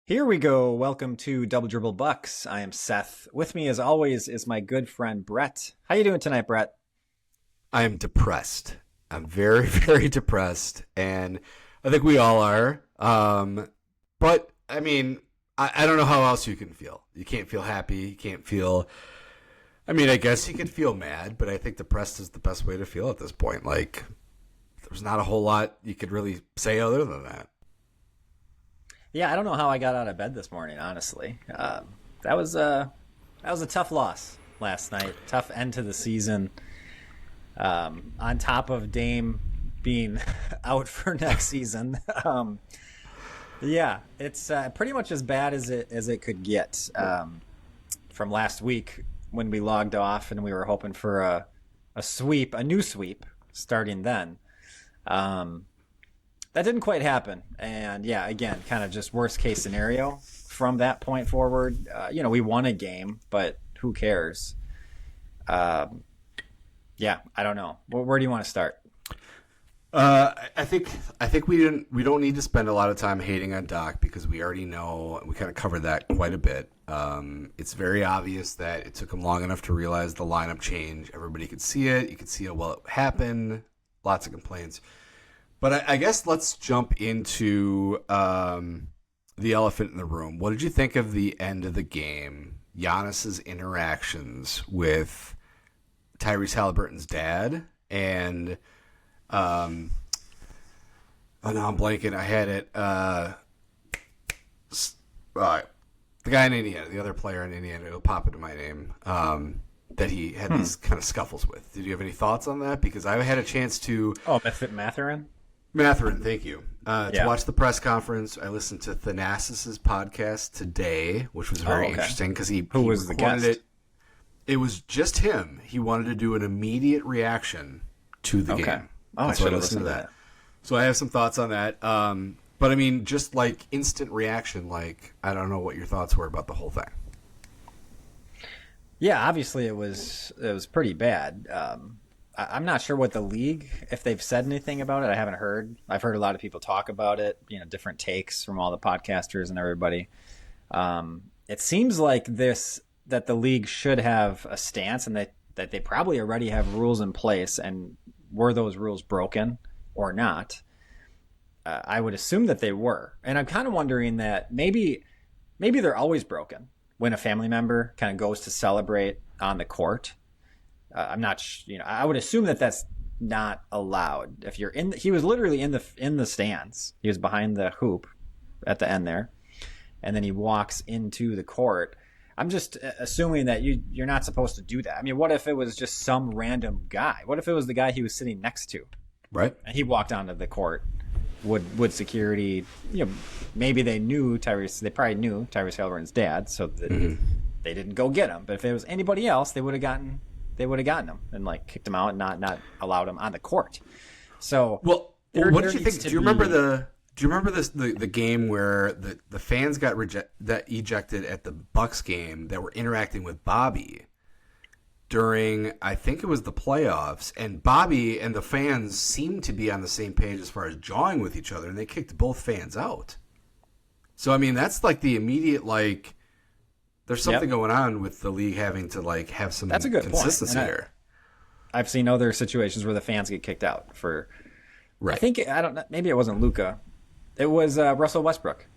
Here we go. Welcome to Double Dribble Bucks. I am Seth. With me, as always, is my good friend Brett. How you doing tonight, Brett? I am depressed. I'm very, very depressed, and I think we all are. But I mean, I don't know how else you can feel. You can't feel happy. You can't feel. I mean, I guess you could feel mad, but I think depressed is the best way to feel at this point. Like, there's not a whole lot you could really say other than that. Yeah, I don't know how I got out of bed this morning. Honestly, that was a tough loss last night. Tough end to the season. On top of Dame being out for next season. Yeah, it's pretty much as bad as it could get from last week when we logged off and we were hoping for a new sweep starting then. That didn't quite happen, and yeah, again, kind of just worst case scenario from that point forward. We won a game, but who cares? Yeah, I don't know. Where do you want to start? I think we don't need to spend a lot of time hating on Doc because we already know we kind of covered that quite a bit. It's very obvious that it took him long enough to realize the lineup change. Everybody could see it. You could see how well it happened. Lots of complaints. But I guess let's jump into the elephant in the room. What did you think of the end of the game? Giannis's interactions with Tyrese Halliburton's dad and oh no, I'm blanking. I had it. The guy in Indiana, the other player in Indiana, it'll pop into my name. That he had these kind of scuffles with. Did you have any thoughts on that? Because I had a chance to. Oh, Matherin? Matherin, thank you. To watch the press conference, I listened to Thanasis's podcast today, which was very interesting because Who was the guest? It was just him. He wanted to do an immediate reaction to the game. Oh, I should have listened to that. So I have some thoughts on that. But I mean, just like instant reaction, like I don't know what your thoughts were about the whole thing. Yeah, obviously it was pretty bad. I'm not sure what the league, if they've said anything about it. I haven't heard. I've heard a lot of people talk about it, different takes from all the podcasters and everybody. It seems like that the league should have a stance and that they probably already have rules in place, and were those rules broken or not? I would assume that they were. And I'm kind of wondering that maybe they're always broken when a family member kind of goes to celebrate on the court. I'm not, I would assume that that's not allowed. If you're he was literally in the stands. He was behind the hoop at the end there, and then he walks into the court. I'm just assuming that you're not supposed to do that. I mean, what if it was just some random guy? What if it was the guy he was sitting next to, right? And he walked onto the court. Would security, maybe they knew Tyrese. They probably knew Tyrese Halliburton's dad, so that they didn't go get him. But if it was anybody else, they would have gotten him and like kicked him out and not allowed him on the court. So, what did you think? Do you remember the game where the fans got ejected at the Bucks game that were interacting with Bobby during, I think it was the playoffs, and Bobby and the fans seemed to be on the same page as far as jawing with each other, and they kicked both fans out. So I mean, that's like the immediate like. There's something going on with the league having to like have some That's a good consistency point. here. I've seen other situations where the fans get kicked out for. Right. I think I don't know. Maybe it wasn't Luka. It was Russell Westbrook.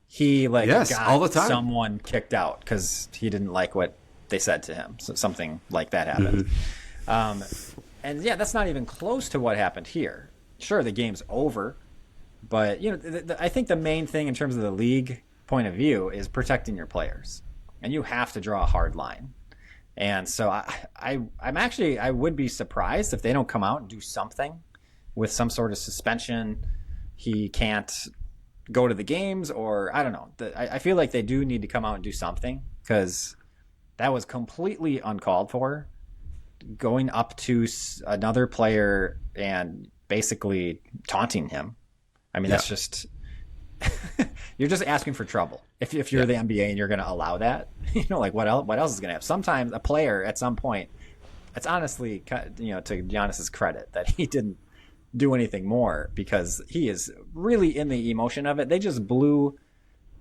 He got all the time. Someone kicked out because he didn't like what they said to him. So something like that happened. And yeah, that's not even close to what happened here. Sure, the game's over, but I think the main thing in terms of the league point of view is protecting your players. And you have to draw a hard line. And so I would be surprised if they don't come out and do something with some sort of suspension. He can't go to the games, or I don't know. I feel like they do need to come out and do something, because that was completely uncalled for. Going up to another player and basically taunting him. I mean, that's just... You're just asking for trouble. If you're the NBA and you're going to allow that, like what else is going to happen? Sometimes a player at some point, it's honestly, to Giannis's credit that he didn't do anything more, because he is really in the emotion of it. They just blew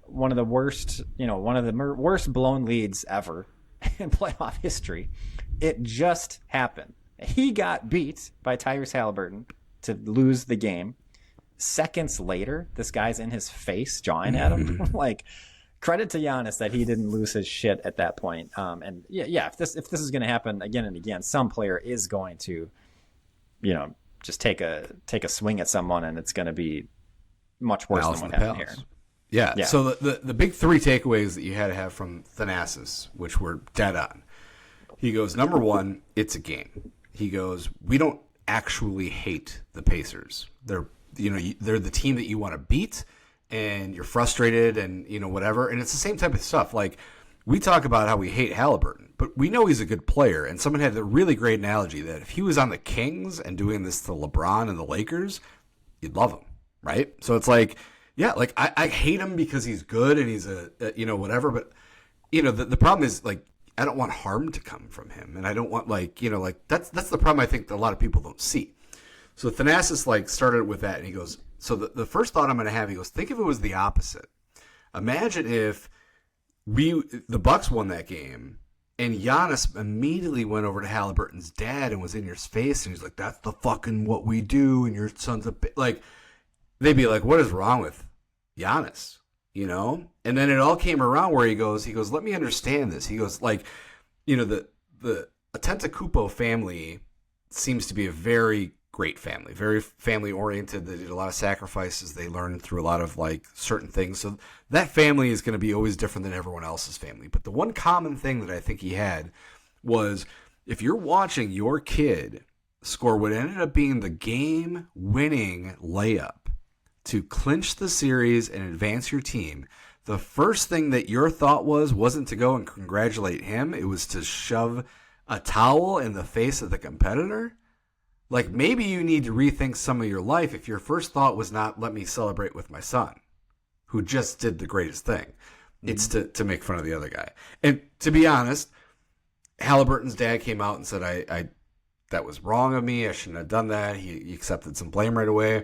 one of the worst, worst blown leads ever in playoff history. It just happened. He got beat by Tyrese Halliburton to lose the game. Seconds later, this guy's in his face, jawing at him. Like, credit to Giannis that he didn't lose his shit at that point. And if this is going to happen again and again, some player is going to, just take a swing at someone, and it's going to be much worse than what happened here. Yeah. So the big three takeaways that you had to have from Thanasis, which were dead on. He goes, number one, it's a game. He goes, we don't actually hate the Pacers. They're the team that you want to beat, and you're frustrated and, whatever. And it's the same type of stuff. Like, we talk about how we hate Halliburton, but we know he's a good player. And someone had a really great analogy that if he was on the Kings and doing this to LeBron and the Lakers, you'd love him, right? So it's like, yeah, like I hate him because he's good and he's a whatever. But, the problem is, like, I don't want harm to come from him. And I don't want, that's the problem I think that a lot of people don't see. So Thanasis, started with that, and he goes, so the first thought I'm going to have, he goes, think if it was the opposite. Imagine if the Bucks won that game, and Giannis immediately went over to Halliburton's dad and was in his face, and he's like, that's the fucking what we do, and your son's a bitch. Like, they'd be like, what is wrong with Giannis? And then it all came around where he goes, let me understand this. He goes, the Antetokounmpo family seems to be a very great family, very family oriented. They did a lot of sacrifices. They learned through a lot of certain things. So that family is going to be always different than everyone else's family. But the one common thing that I think he had was, if you're watching your kid score what ended up being the game winning layup to clinch the series and advance your team, the first thing that your thought wasn't to go and congratulate him. It was to shove a towel in the face of the competitor. Like, maybe you need to rethink some of your life if your first thought was not, let me celebrate with my son, who just did the greatest thing. Mm-hmm. It's to make fun of the other guy. And to be honest, Halliburton's dad came out and said, I that was wrong of me. I shouldn't have done that. He accepted some blame right away.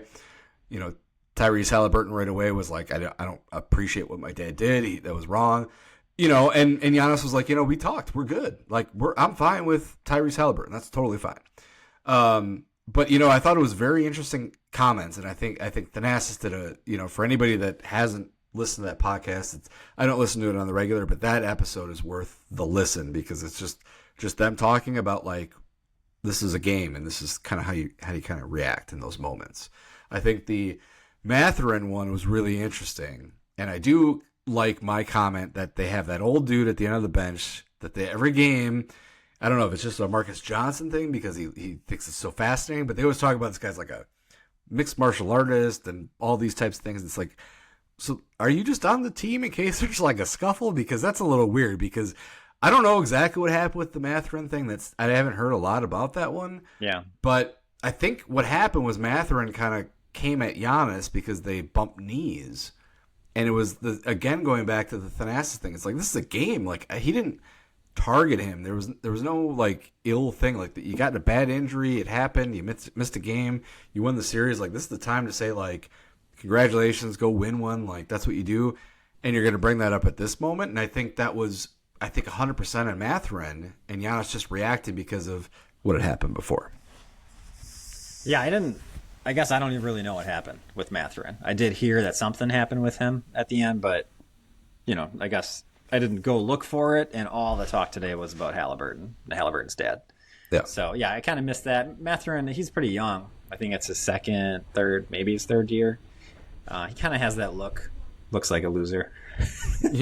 Tyrese Halliburton right away was like, I don't appreciate what my dad did. That was wrong. And Giannis was like, we talked. We're good. Like, I'm fine with Tyrese Halliburton. That's totally fine. But I thought it was very interesting comments, and I think Thanasis did for anybody that hasn't listened to that podcast, I don't listen to it on the regular, but that episode is worth the listen because it's just them talking about this is a game and this is kind of how you kind of react in those moments. I think the Mathurin one was really interesting, and I do like my comment that they have that old dude at the end of the bench that every game. I don't know if it's just a Marcus Johnson thing because he thinks it's so fascinating, but they always talk about this guy's like a mixed martial artist and all these types of things. It's like, so are you just on the team in case there's a scuffle? Because that's a little weird because I don't know exactly what happened with the Mathurin thing. I haven't heard a lot about that one. Yeah. But I think what happened was Mathurin kind of came at Giannis because they bumped knees. And it was, again, going back to the Thanasis thing. It's like, this is a game. He didn't target him. There was no ill thing. You got in a bad injury. It happened. You missed a game. You won the series. This is the time to say congratulations, go win one. That's what you do. And you're going to bring that up at this moment. And I think that was 100% on Mathurin, and Giannis just reacted because of what had happened before. Yeah, I guess I don't even really know what happened with Mathurin. I did hear that something happened with him at the end, but I guess I didn't go look for it, and all the talk today was about Halliburton's dad. Yeah. So, yeah, I kind of missed that. Mathurin, he's pretty young. I think it's his second, third, maybe his third year. He kind of has that look. Looks like a loser. I'm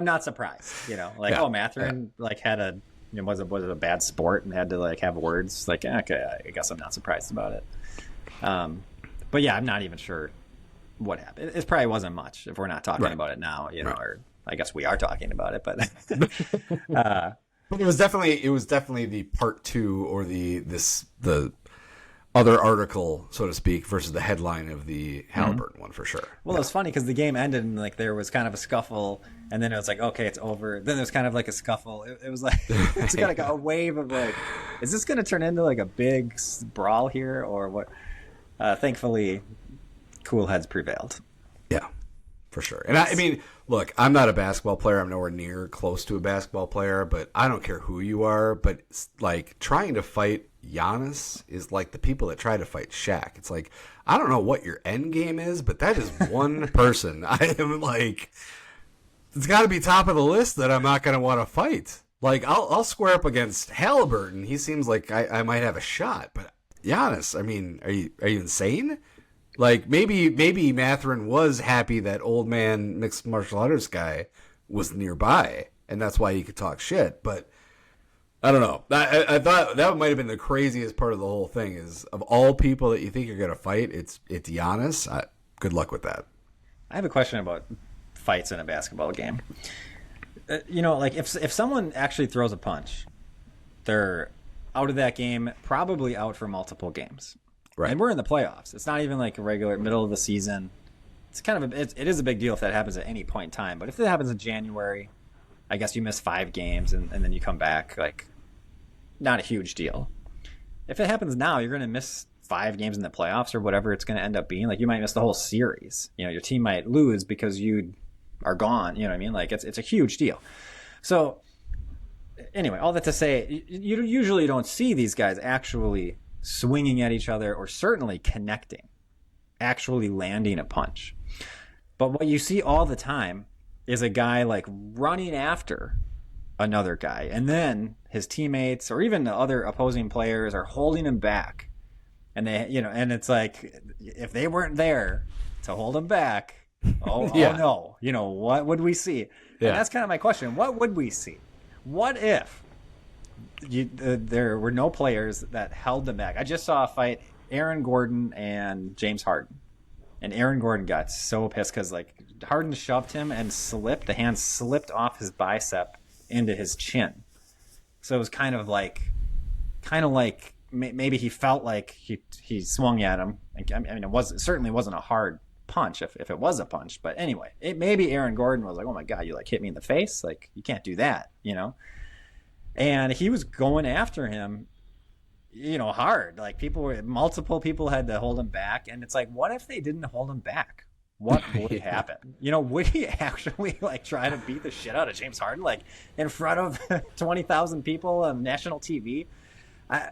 not surprised. Mathurin had a was it a bad sport and had to have words. Okay, I guess I'm not surprised about it. But yeah, I'm not even sure what happened. It probably wasn't much if we're not talking about it now. Right. Or I guess we are talking about it, but. But it was definitely the part two or the other article, so to speak, versus the headline of the Halliburton one for sure. Well, It was funny because the game ended and there was kind of a scuffle, and then it was okay, it's over. Then there was kind of a scuffle. It was it's got a wave of is this going to turn into a big brawl here or what? Thankfully, cool heads prevailed. Yeah. For sure. And I mean, look, I'm not a basketball player. I'm nowhere near close to a basketball player, but I don't care who you are. But like trying to fight Giannis is like the people that try to fight Shaq. It's like, I don't know what your end game is, but that is one person. I am like, it's got to be top of the list that I'm not going to want to fight. Like, I'll square up against Halliburton. He seems like I might have a shot, but Giannis, I mean, are you insane? Like, maybe Matherin was happy that old man mixed martial arts guy was nearby, and that's why he could talk shit. But I don't know. I thought that might have been the craziest part of the whole thing is, of all people that you think you're going to fight, it's Giannis. Good luck with that. I have a question about fights in a basketball game. Like if someone actually throws a punch, they're out of that game, probably out for multiple games. Right. And we're in the playoffs. It's not even like a regular middle of the season. It's kind of it is a big deal if that happens at any point in time. But if it happens in January, I guess you miss 5 games and then you come back. Like, not a huge deal. If it happens now, you're going to miss 5 games in the playoffs or whatever it's going to end up being. Like, you might miss the whole series. Your team might lose because you are gone. You know what I mean? Like, it's a huge deal. So anyway, all that to say, you usually don't see these guys actually swinging at each other or certainly connecting, actually landing a punch. But what you see all the time is a guy like running after another guy, and then his teammates or even the other opposing players are holding him back. And and it's like, if they weren't there to hold him back, oh no, what would we see? Yeah. And that's kind of my question. What would we see? What if there were no players that held them back? I just saw a fight, Aaron Gordon and James Harden. And Aaron Gordon got so pissed because like Harden shoved him and the hand slipped off his bicep into his chin. So it was kind of like maybe he felt like he swung at him. I mean, it certainly wasn't a hard punch if it was a punch. But anyway, maybe Aaron Gordon was like, oh my God, you like hit me in the face? Like, you can't do that, And he was going after him, hard. Like, multiple people had to hold him back. And it's like, what if they didn't hold him back? What would happen? Would he actually like try to beat the shit out of James Harden, like in front of 20,000 people on national TV? I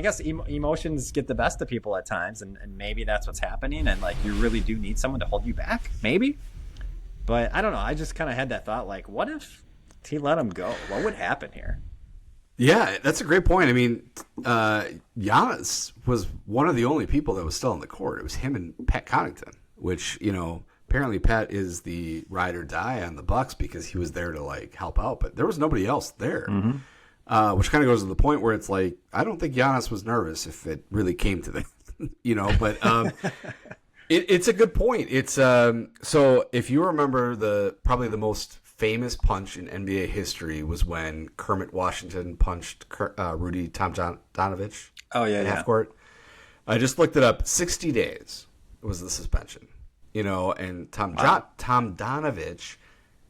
guess emotions get the best of people at times, and maybe that's what's happening. And like, you really do need someone to hold you back, maybe. But I don't know. I just kind of had that thought, like, what if he let him go? What would happen here? Yeah, that's a great point. I mean, Giannis was one of the only people that was still on the court. It was him and Pat Connaughton, which, apparently Pat is the ride or die on the Bucks because he was there to like help out, but there was nobody else there. Mm-hmm. Which kind of goes to the point where it's like, I don't think Giannis was nervous if it really came to that, but it's a good point. It's so if you remember probably the most famous punch in NBA history was when Kermit Washington punched Rudy Tomjanovich. Oh yeah, at half court. I just looked it up. 60 days was the suspension. And Tomjanovich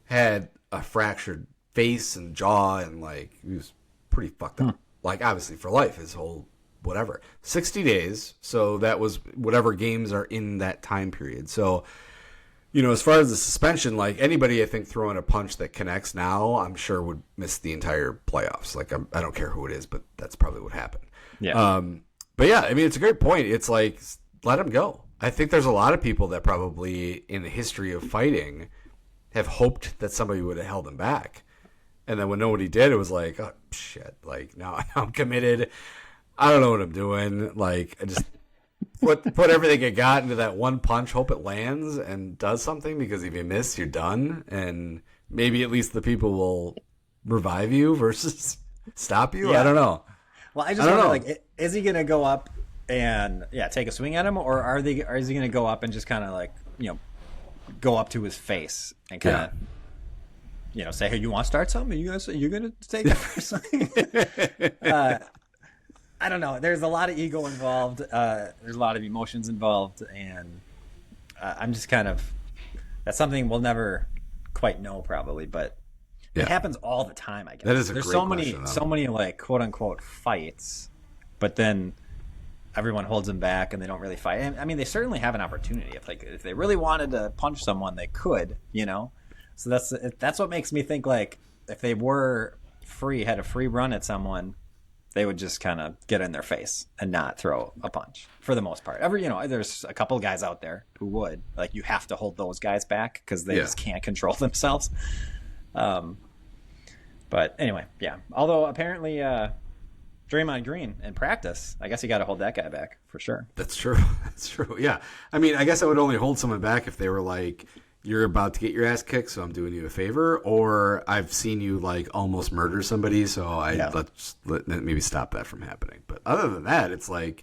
had a fractured face and jaw, and like he was pretty fucked up. Like, obviously for life, his whole whatever. 60 days. So that was whatever games are in that time period. So, as far as the suspension, like anybody, I think throwing a punch that connects now, I'm sure would miss the entire playoffs. Like, I don't care who it is, but that's probably what happened. Yeah. But yeah, I mean, it's a great point. It's like, let him go. I think there's a lot of people that probably in the history of fighting have hoped that somebody would have held him back. And then when nobody did, it was like, oh, shit. Like, now I'm committed. I don't know what I'm doing. Like, I just put everything I got into that one punch, hope it lands and does something, because if you miss, you're done. And maybe at least the people will revive you versus stop you. Yeah. I don't know. Well, I just wonder, like, is he going to go up and take a swing at him, or is he going to go up and just kind of like, go up to his face and kind of, say, hey, you want to start something? You're going to take it first? I don't know. There's a lot of ego involved. There's a lot of emotions involved, and I'm just kind of, that's something we'll never quite know probably, but it happens all the time, I guess. That is a There's great question, so many like quote unquote fights, but then everyone holds them back and they don't really fight. And, I mean, they certainly have an opportunity. If they really wanted to punch someone, they could, So that's what makes me think, like, if they were had a free run at someone, they would just kind of get in their face and not throw a punch for the most part. There's a couple guys out there who would, like, you have to hold those guys back because they just can't control themselves. But anyway, yeah. Although apparently Draymond Green in practice, I guess you got to hold that guy back for sure. That's true. That's true. Yeah. I mean, I guess I would only hold someone back if they were like, you're about to get your ass kicked, so I'm doing you a favor, or I've seen you like almost murder somebody, so let's maybe stop that from happening. But other than that, it's like,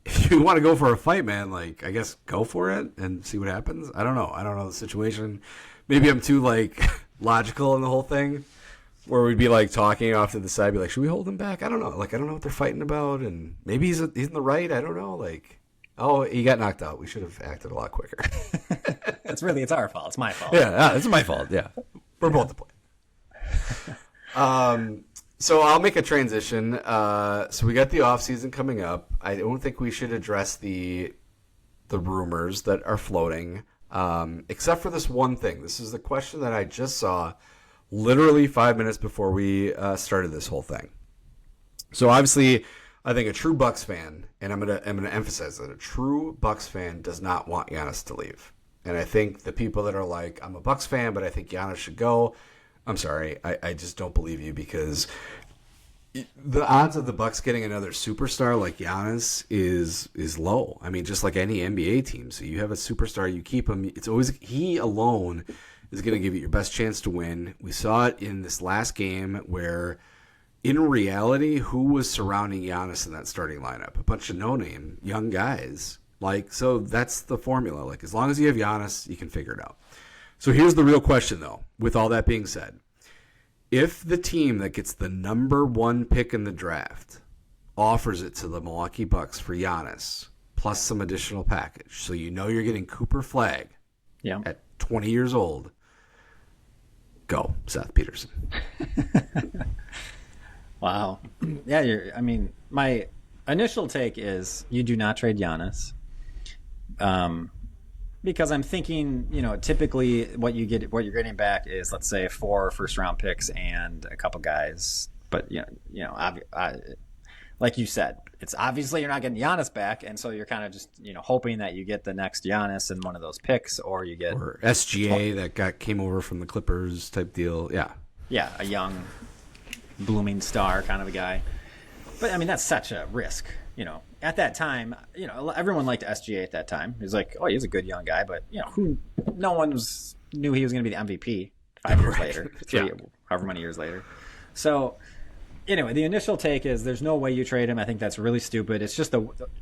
if you want to go for a fight, man, like, I guess go for it and see what happens. I don't know the situation. Maybe I'm too like logical in the whole thing, where we'd be like talking off to the side, be like, should we hold him back? I don't know. Like, I don't know what they're fighting about, and maybe he's in the right. I don't know. Like, oh, he got knocked out. We should have acted a lot quicker. It's our fault. It's my fault. Yeah, it's my fault. Yeah, we're both to blame. So I'll make a transition. So we got the off season coming up. I don't think we should address the rumors that are floating, except for this one thing. This is the question that I just saw literally 5 minutes before we started this whole thing. So obviously, I think a true Bucks fan, and I'm gonna emphasize that a true Bucks fan does not want Giannis to leave. And I think the people that are like, I'm a Bucks fan, but I think Giannis should go, I'm sorry, I just don't believe you, because the odds of the Bucks getting another superstar like Giannis is low. I mean, just like any NBA team. So you have a superstar, you keep him. It's always he alone is going to give you your best chance to win. We saw it in this last game where, in reality, who was surrounding Giannis in that starting lineup? A bunch of no-name young guys. Like, so that's the formula. Like, as long as you have Giannis, you can figure it out. So here's the real question, though, with all that being said. If the team that gets the number 1 pick in the draft offers it to the Milwaukee Bucks for Giannis, plus some additional package, so you know you're getting Cooper Flagg at 20 years old, go, Seth Peterson. Wow. Yeah, my initial take is you do not trade Giannis. Because I'm thinking, typically what you're getting back is, let's say, 4 first-round picks and a couple guys. But like you said, it's obviously you're not getting Giannis back, and so you're kind of just hoping that you get the next Giannis in one of those picks, or you get SGA that came over from the Clippers type deal. Yeah, a young blooming star kind of a guy. But I mean, that's such a risk. At that time, everyone liked SGA at that time. He was like, oh, he's a good young guy, but no one knew he was going to be the MVP 5 years later, however many years later. So anyway, the initial take is there's no way you trade him. I think that's really stupid. It's just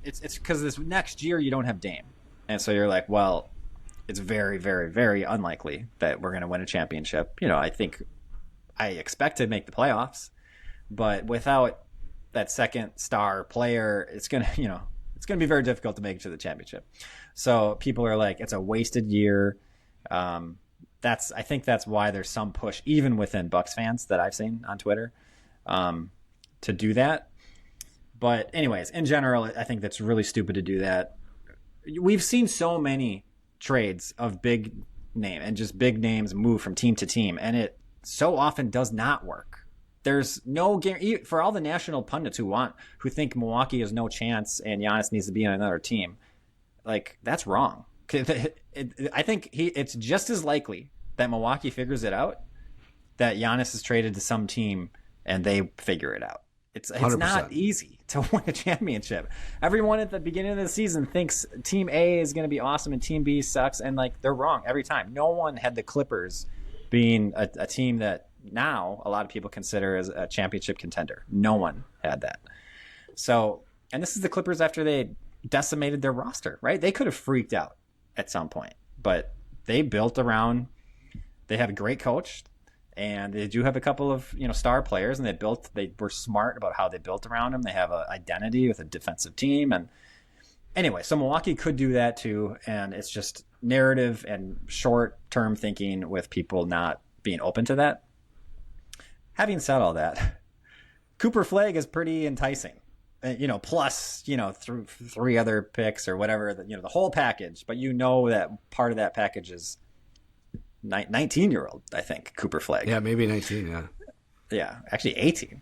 it's because this next year you don't have Dame, and so you're like, well, it's very, very, very unlikely that we're going to win a championship. I think I expect to make the playoffs, but without that second star player, it's gonna be very difficult to make it to the championship. So people are like, it's a wasted year. I think that's why there's some push, even within Bucks fans that I've seen on Twitter, to do that. But anyways, in general, I think that's really stupid to do that. We've seen so many trades of big name and just big names move from team to team, and it so often does not work. There's no guarantee for all the national pundits who think Milwaukee has no chance and Giannis needs to be on another team. Like, that's wrong. I think it's just as likely that Milwaukee figures it out that Giannis is traded to some team and they figure it out. It's 100%. Not easy to win a championship. Everyone at the beginning of the season thinks Team A is going to be awesome and Team B sucks, and like they're wrong every time. No one had the Clippers being a team that now a lot of people consider as a championship contender. No one had that. So, and this is the Clippers after they decimated their roster, right? They could have freaked out at some point, but they built around, they have a great coach, and they do have a couple of star players, and they were smart about how they built around them. They have an identity with a defensive team, and anyway, so Milwaukee could do that too, and it's just narrative and short-term thinking with people not being open to that. Having said all that, Cooper Flagg is pretty enticing. plus through three other picks or whatever, the whole package. But that part of that package is 19-year-old, I think, Cooper Flagg. Yeah, maybe 19. Yeah. Yeah, actually 18.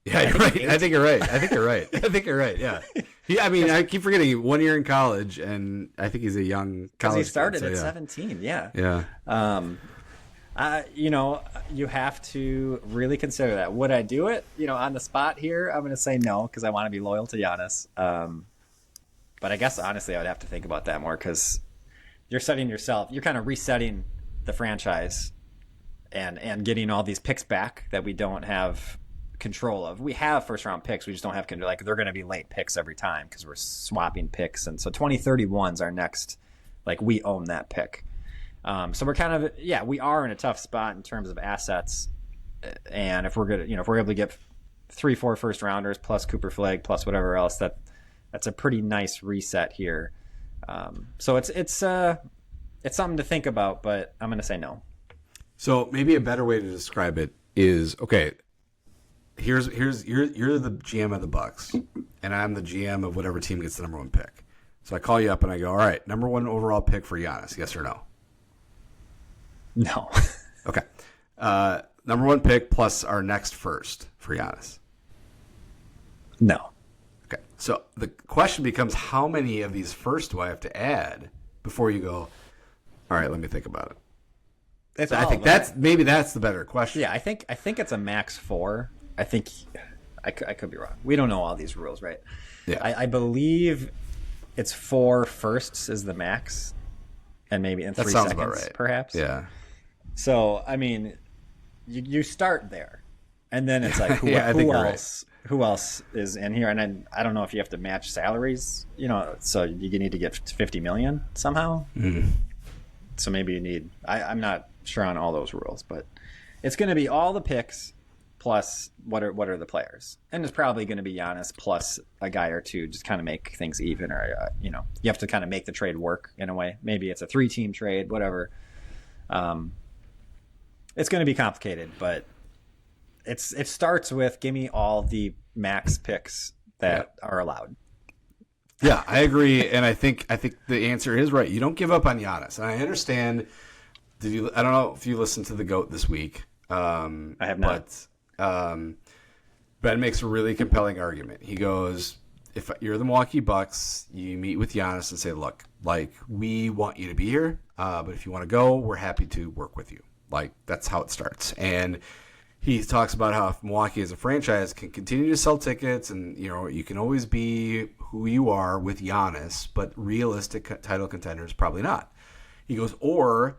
Yeah, you're right. I think you're right. I think you're right. Yeah. I keep forgetting 1 year in college, and I think he's a young college. He started kid, at 17. Yeah. Yeah. You have to really consider that. Would I do it? On the spot here, I'm going to say no because I want to be loyal to Giannis. But I guess honestly, I would have to think about that more because you're kind of resetting the franchise and getting all these picks back that we don't have control of. We have first round picks, we just don't have control. Like, they're going to be late picks every time because we're swapping picks, and so 2031's our next, we own that pick. So we're kind of we are in a tough spot in terms of assets, and if we're good, if we're able to get 3-4 first rounders plus Cooper Flagg plus whatever else, that's a pretty nice reset here. So it's something to think about, but I'm going to say no. So maybe a better way to describe it is, okay, you're the GM of the Bucks, and I'm the GM of whatever team gets the number one pick. So I call you up and I go, all right, number one overall pick for Giannis, yes or no? No. Okay. Number one pick plus our next first for Giannis. No. Okay. So the question becomes, how many of these first do I have to add before you go, all right, let me think about it? I think that's the better question. Yeah, I think it's a max 4. I think I could be wrong. We don't know all these rules, right? Yeah. I believe it's 4 firsts is the max, and maybe in 3 seconds, right, perhaps. Yeah. So you start there, and then it's like who else is in here, and I don't know if you have to match salaries, so you need to get 50 million somehow. Mm-hmm. So maybe you need. I'm not sure on all those rules, but it's going to be all the picks plus what are the players, and it's probably going to be Giannis plus a guy or two, just kind of make things even, or you have to kind of make the trade work in a way. Maybe it's a 3-team trade, whatever. It's going to be complicated, but it starts with give me all the max picks that are allowed. Yeah, I agree, and I think the answer is right. You don't give up on Giannis, and I understand. I don't know if you listened to the GOAT this week. I have not. But Ben makes a really compelling argument. He goes, if you're the Milwaukee Bucks, you meet with Giannis and say, look, we want you to be here, but if you want to go, we're happy to work with you. That's how it starts. And he talks about how if Milwaukee as a franchise can continue to sell tickets and, you can always be who you are with Giannis, but realistic title contenders, probably not. He goes, or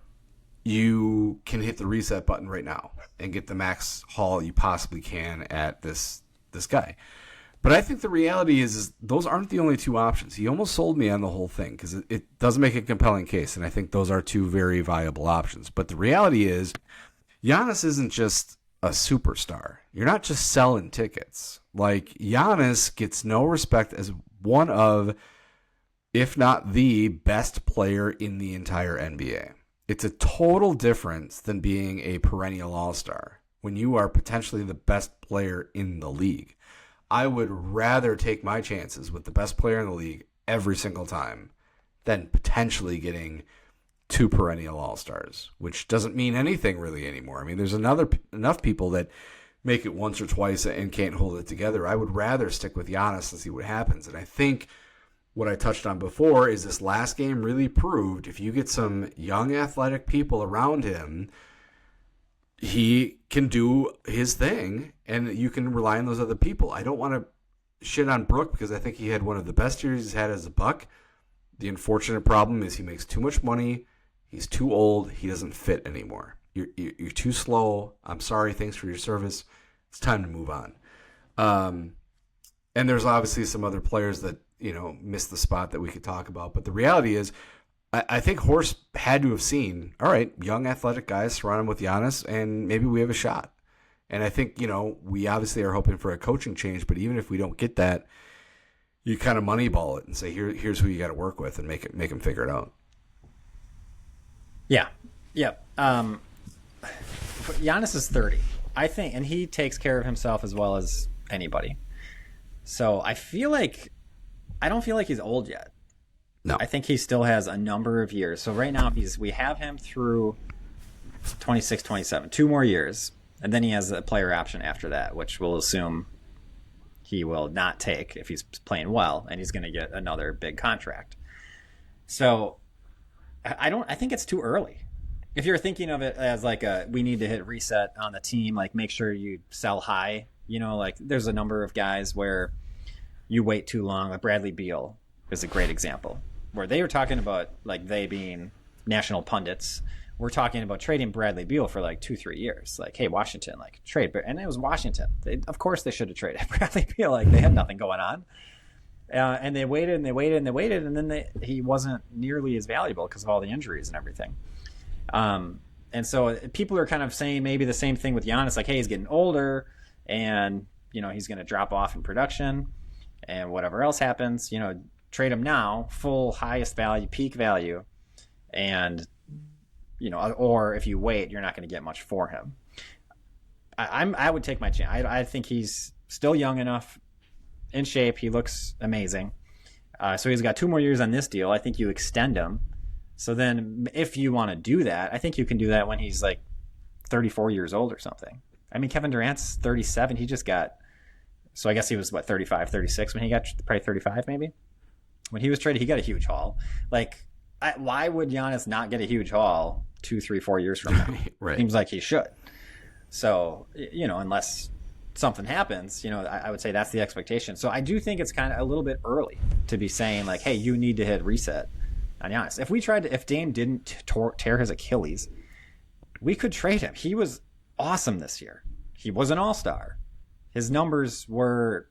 you can hit the reset button right now and get the max haul you possibly can at this guy. But I think the reality is those aren't the only two options. He almost sold me on the whole thing because it does make a compelling case, and I think those are two very viable options. But the reality is Giannis isn't just a superstar. You're not just selling tickets. Giannis gets no respect as one of, if not the best player in the entire NBA. It's a total difference than being a perennial all-star when you are potentially the best player in the league. I would rather take my chances with the best player in the league every single time than potentially getting 2 perennial all-stars, which doesn't mean anything really anymore. I mean, there's enough people that make it once or twice and can't hold it together. I would rather stick with Giannis and see what happens. And I think what I touched on before is this last game really proved if you get some young athletic people around him, he can do his thing and you can rely on those other people. I don't want to shit on Brook because I think he had one of the best years he's had as a Buck. The unfortunate problem is he makes too much money. He's too old. He doesn't fit anymore. You're too slow. I'm sorry. Thanks for your service. It's time to move on. And there's obviously some other players that, missed the spot that we could talk about. But the reality is, I think Horst had to have seen, all right, young athletic guys surround him with Giannis, and maybe we have a shot. And I think, we obviously are hoping for a coaching change, but even if we don't get that, you kind of moneyball it and say, here's who you got to work with and make him figure it out. Yeah. Giannis is 30, I think, and he takes care of himself as well as anybody. So I don't feel like he's old yet. No. I think he still has a number of years. So right now we have him through 26, 27, 2 more years, and then he has a player option after that, which we'll assume he will not take if he's playing well, and he's going to get another big contract. So I think it's too early. If you're thinking of it as like we need to hit reset on the team, like make sure you sell high, like there's a number of guys where you wait too long. Like Bradley Beal is a great example, where they were talking about, like, they being national pundits, we're talking about trading Bradley Beal for like 2-3 years. Like, hey, Washington, like trade, and it was Washington. Of course they should have traded Bradley Beal. Like, they had nothing going on, and they waited and they waited and they waited, and then he wasn't nearly as valuable because of all the injuries and everything. And so people are kind of saying maybe the same thing with Giannis, like, hey, he's getting older, and he's going to drop off in production, and whatever else happens, trade him now, full highest value, peak value, and or if you wait, you're not going to get much for him. I would take my chance. I think he's still young enough, in shape. He looks amazing. So he's got 2 more years on this deal. I think you extend him. So then if you want to do that, I think you can do that when he's like 34 years old or something. I mean, Kevin Durant's 37. He just got, so I guess he was 35, 36 when he got, probably 35 maybe. When he was traded, he got a huge haul. Like, why would Giannis not get a huge haul 2, 3, 4 years from now? Right. Seems like he should. So, unless something happens, I would say that's the expectation. So I do think it's kind of a little bit early to be saying, like, hey, you need to hit reset on Giannis. If Dame didn't tear his Achilles, we could trade him. He was awesome this year. He was an all-star. His numbers were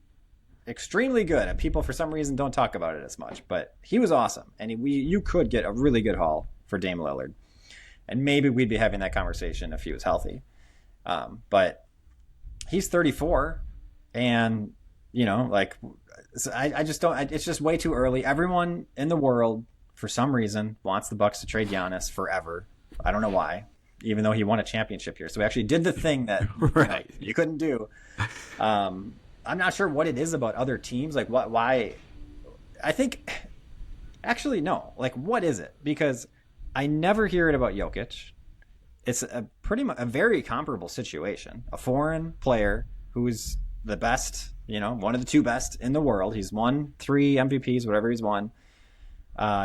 extremely good, and people for some reason don't talk about it as much, but he was awesome, and you could get a really good haul for Dame Lillard, and maybe we'd be having that conversation if he was healthy. But he's 34, and I just don't. It's just way too early. Everyone in the world, for some reason, wants the Bucks to trade Giannis forever. I don't know why, even though he won a championship here. So we actually did the thing that right. You couldn't do. I'm not sure what it is about other teams. Like, why? I think, actually, no. Like, what is it? Because I never hear it about Jokic. It's a very comparable situation. A foreign player who's the best, one of the 2 best in the world. He's won 3 MVPs, whatever he's won.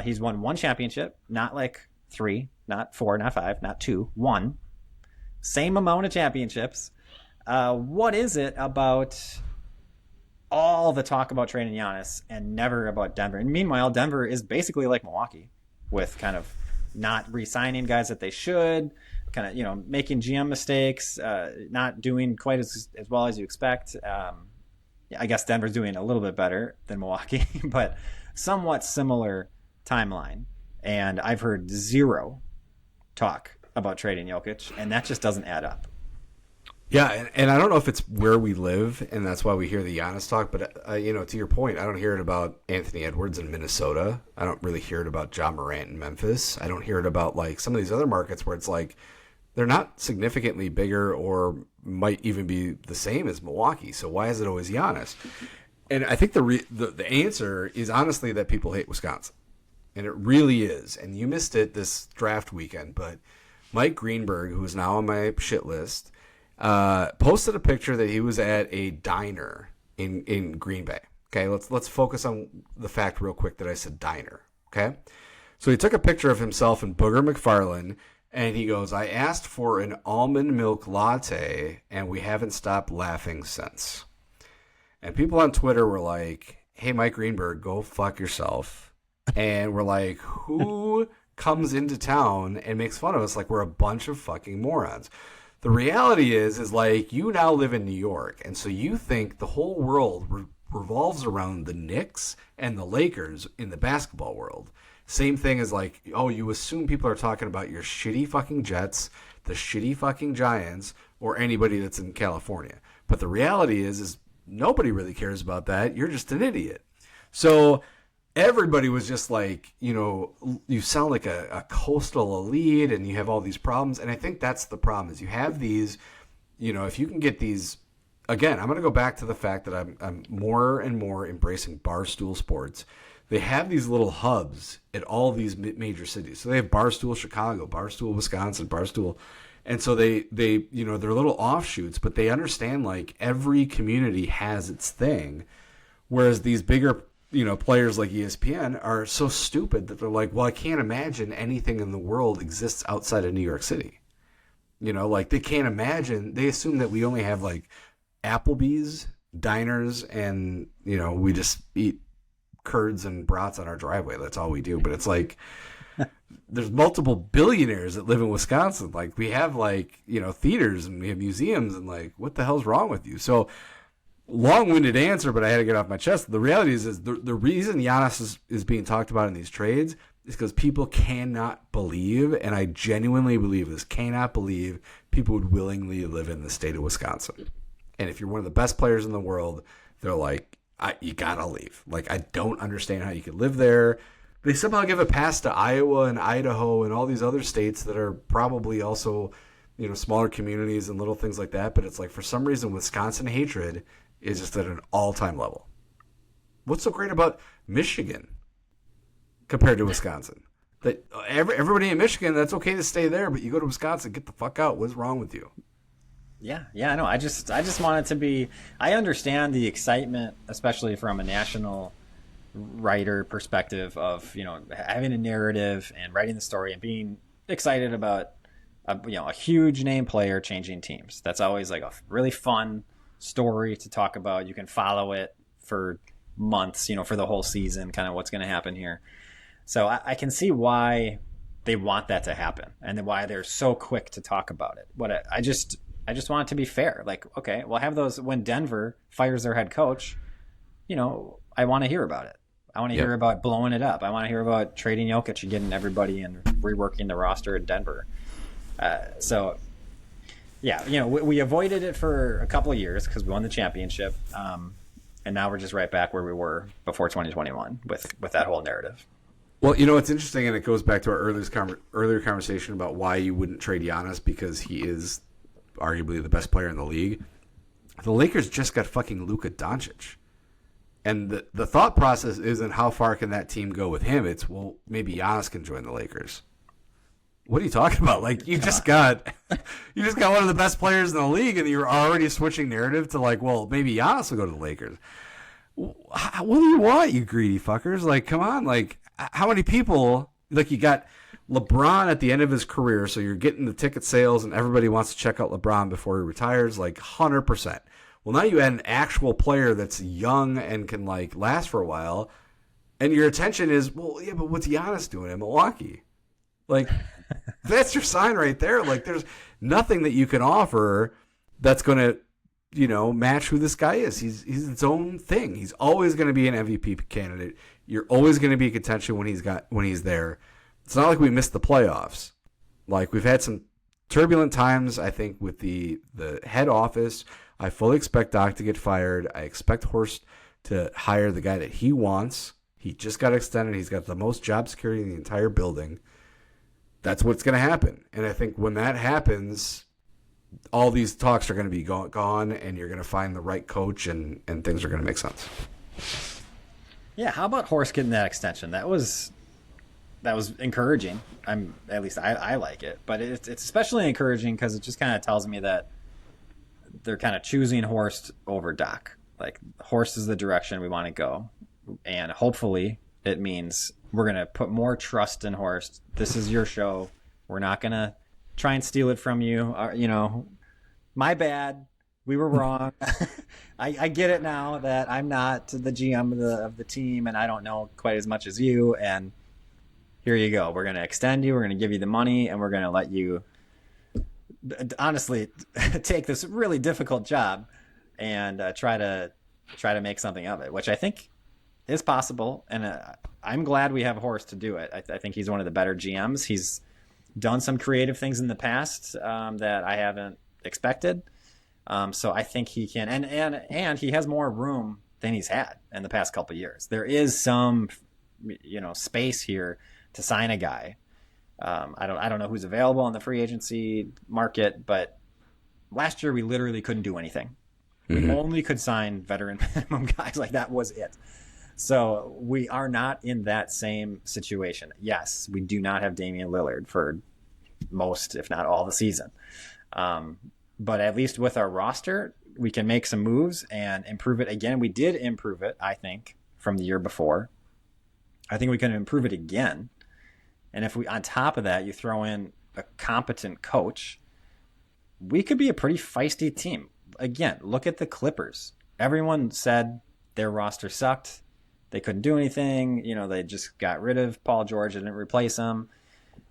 He's won 1 championship, not like 3, not 4, not 5, not 2, 1. Same amount of championships. What is it about all the talk about trading Giannis and never about Denver? And meanwhile, Denver is basically like Milwaukee, with kind of not re-signing guys that they should, kind of, making GM mistakes, not doing quite as well as you expect. I guess Denver's doing a little bit better than Milwaukee, but somewhat similar timeline. And I've heard 0 talk about trading Jokic, and that just doesn't add up. Yeah, and I don't know if it's where we live, and that's why we hear the Giannis talk, but, to your point, I don't hear it about Anthony Edwards in Minnesota. I don't really hear it about Ja Morant in Memphis. I don't hear it about, like, some of these other markets where it's like they're not significantly bigger or might even be the same as Milwaukee. So why is it always Giannis? And I think the answer is honestly that people hate Wisconsin. And it really is. And you missed it this draft weekend, but Mike Greenberg, who is now on my shit list, posted a picture that he was at a diner in Green Bay. Okay, let's focus on the fact real quick that I said diner. Okay, so he took a picture of himself and Booger McFarland, and he goes, "I asked for an almond milk latte, and we haven't stopped laughing since." And people on Twitter were like, "Hey, Mike Greenberg, go fuck yourself." And we're like, who comes into town and makes fun of us like we're a bunch of fucking morons? The reality is like, you now live in New York, and so you think the whole world revolves around the Knicks and the Lakers in the basketball world. Same thing as like, oh, you assume people are talking about your shitty fucking Jets, the shitty fucking Giants, or anybody that's in California. But the reality is nobody really cares about that. You're just an idiot. So everybody was just like, you sound like a coastal elite and you have all these problems. And I think that's the problem is you have these, if you can get these again, I'm going to go back to the fact that I'm more and more embracing barstool sports. They have these little hubs at all these major cities. So they have Barstool Chicago, Barstool Wisconsin, Barstool, and so they they're little offshoots, but they understand like every community has its thing. Whereas these bigger players like ESPN are so stupid that they're like, well, I can't imagine anything in the world exists outside of New York City. Like they can't imagine. They assume that we only have like Applebee's, diners, and we just eat curds and brats on our driveway. That's all we do. But it's like there's multiple billionaires that live in Wisconsin. Like we have like theaters and we have museums and like what the hell's wrong with you? So long-winded answer, but I had to get off my chest. The reality is the reason Giannis is being talked about in these trades is because people cannot believe, and I genuinely believe this, cannot believe people would willingly live in the state of Wisconsin. And if you're one of the best players in the world, they're like, you gotta leave. Like, I don't understand how you could live there. They somehow give a pass to Iowa and Idaho and all these other states that are probably also, smaller communities and little things like that. But it's like, for some reason, Wisconsin hatred is just at an all-time level. What's so great about Michigan compared to Wisconsin? That everybody in Michigan, that's okay to stay there, but you go to Wisconsin, get the fuck out. What's wrong with you? Yeah, I know. I just want it to be. I understand the excitement, especially from a national writer perspective of having a narrative and writing the story and being excited about a huge name player changing teams. That's always like a really fun story to talk about. You can follow it for months, for the whole season, kind of what's going to happen here. So I can see why they want that to happen and then why they're so quick to talk about it. But I just want it to be fair. Like, okay, we'll have those when Denver fires their head coach. I want to hear about it. I want to hear about blowing it up. I want to hear about trading Jokic and getting everybody and reworking the roster in Denver. So, yeah, we avoided it for a couple of years because we won the championship. And now we're just right back where we were before 2021 with that whole narrative. Well, it's interesting, and it goes back to our earlier conversation about why you wouldn't trade Giannis because he is arguably the best player in the league. The Lakers just got fucking Luka Doncic. And the thought process isn't how far can that team go with him. It's, well, maybe Giannis can join the Lakers. What are you talking about? Like, you just got one of the best players in the league, and you're already switching narrative to like, well, maybe Giannis will go to the Lakers. What do you want, you greedy fuckers? Like, come on. Like, how many people, like, you got LeBron at the end of his career, so you're getting the ticket sales, and everybody wants to check out LeBron before he retires, like, 100%. Well, now you add an actual player that's young and can, like, last for a while, and your attention is, well, yeah, but what's Giannis doing in Milwaukee? Like, that's your sign right there. Like, there's nothing that you can offer that's going to, match who this guy is. He's its own thing. He's always going to be an MVP candidate. You're always going to be in contention when he's there. It's not like we missed the playoffs. Like, we've had some turbulent times, I think, with the head office. I fully expect Doc to get fired. I expect Horst to hire the guy that he wants. He just got extended. He's got the most job security in the entire building. That's what's going to happen. And I think when that happens, all these talks are going to be gone, and you're going to find the right coach, and things are going to make sense. Yeah, how about Horst getting that extension? That was encouraging. At least I like it, but it's especially encouraging because it just kind of tells me that they're kind of choosing Horst over Doc. Like, Horst is the direction we want to go, and hopefully it means we're going to put more trust in Horst. This is your show. We're not going to try and steal it from you. My bad. We were wrong. I get it now that I'm not the GM of the team, and I don't know quite as much as you. And here you go. We're going to extend you. We're going to give you the money, and we're going to let you, honestly, take this really difficult job and try to make something of it, which I think is possible. And I'm glad we have Horst to do it. I think he's one of the better GMs. He's done some creative things in the past that I haven't expected. So I think he can, and he has more room than he's had in the past couple of years. There is some, space here to sign a guy. I don't know who's available on the free agency market, but last year we literally couldn't do anything. We only could sign veteran minimum guys. Like, that was it. So we are not in that same situation. Yes, we do not have Damian Lillard for most, if not all, the season. But at least with our roster, we can make some moves and improve it again. We did improve it, I think, from the year before. I think we can improve it again. And if we, on top of that, you throw in a competent coach, we could be a pretty feisty team. Again, look at the Clippers. Everyone said their roster sucked. They couldn't do anything. They just got rid of Paul George and didn't replace him.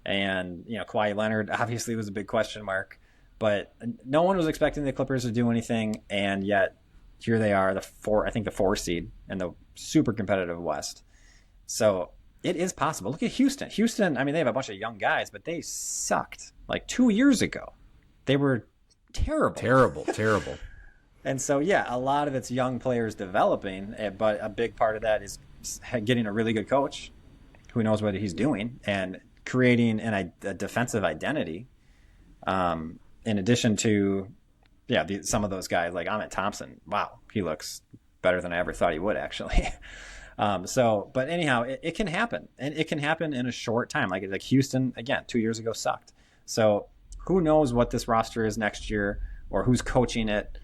And, Kawhi Leonard obviously was a big question mark. But no one was expecting the Clippers to do anything. And yet, here they are, the 4 seed in the super competitive West. So it is possible. Look at Houston. Houston, I mean, they have a bunch of young guys, but they sucked like 2 years ago. They were terrible. Terrible. And so, yeah, a lot of it's young players developing, but a big part of that is getting a really good coach who knows what he's doing and creating a defensive identity. In addition to, some of those guys like Ahmet Thompson. Wow, he looks better than I ever thought he would, actually. But anyhow, it can happen, and it can happen in a short time. Like Houston, again, 2 years ago sucked. So who knows what this roster is next year or who's coaching it?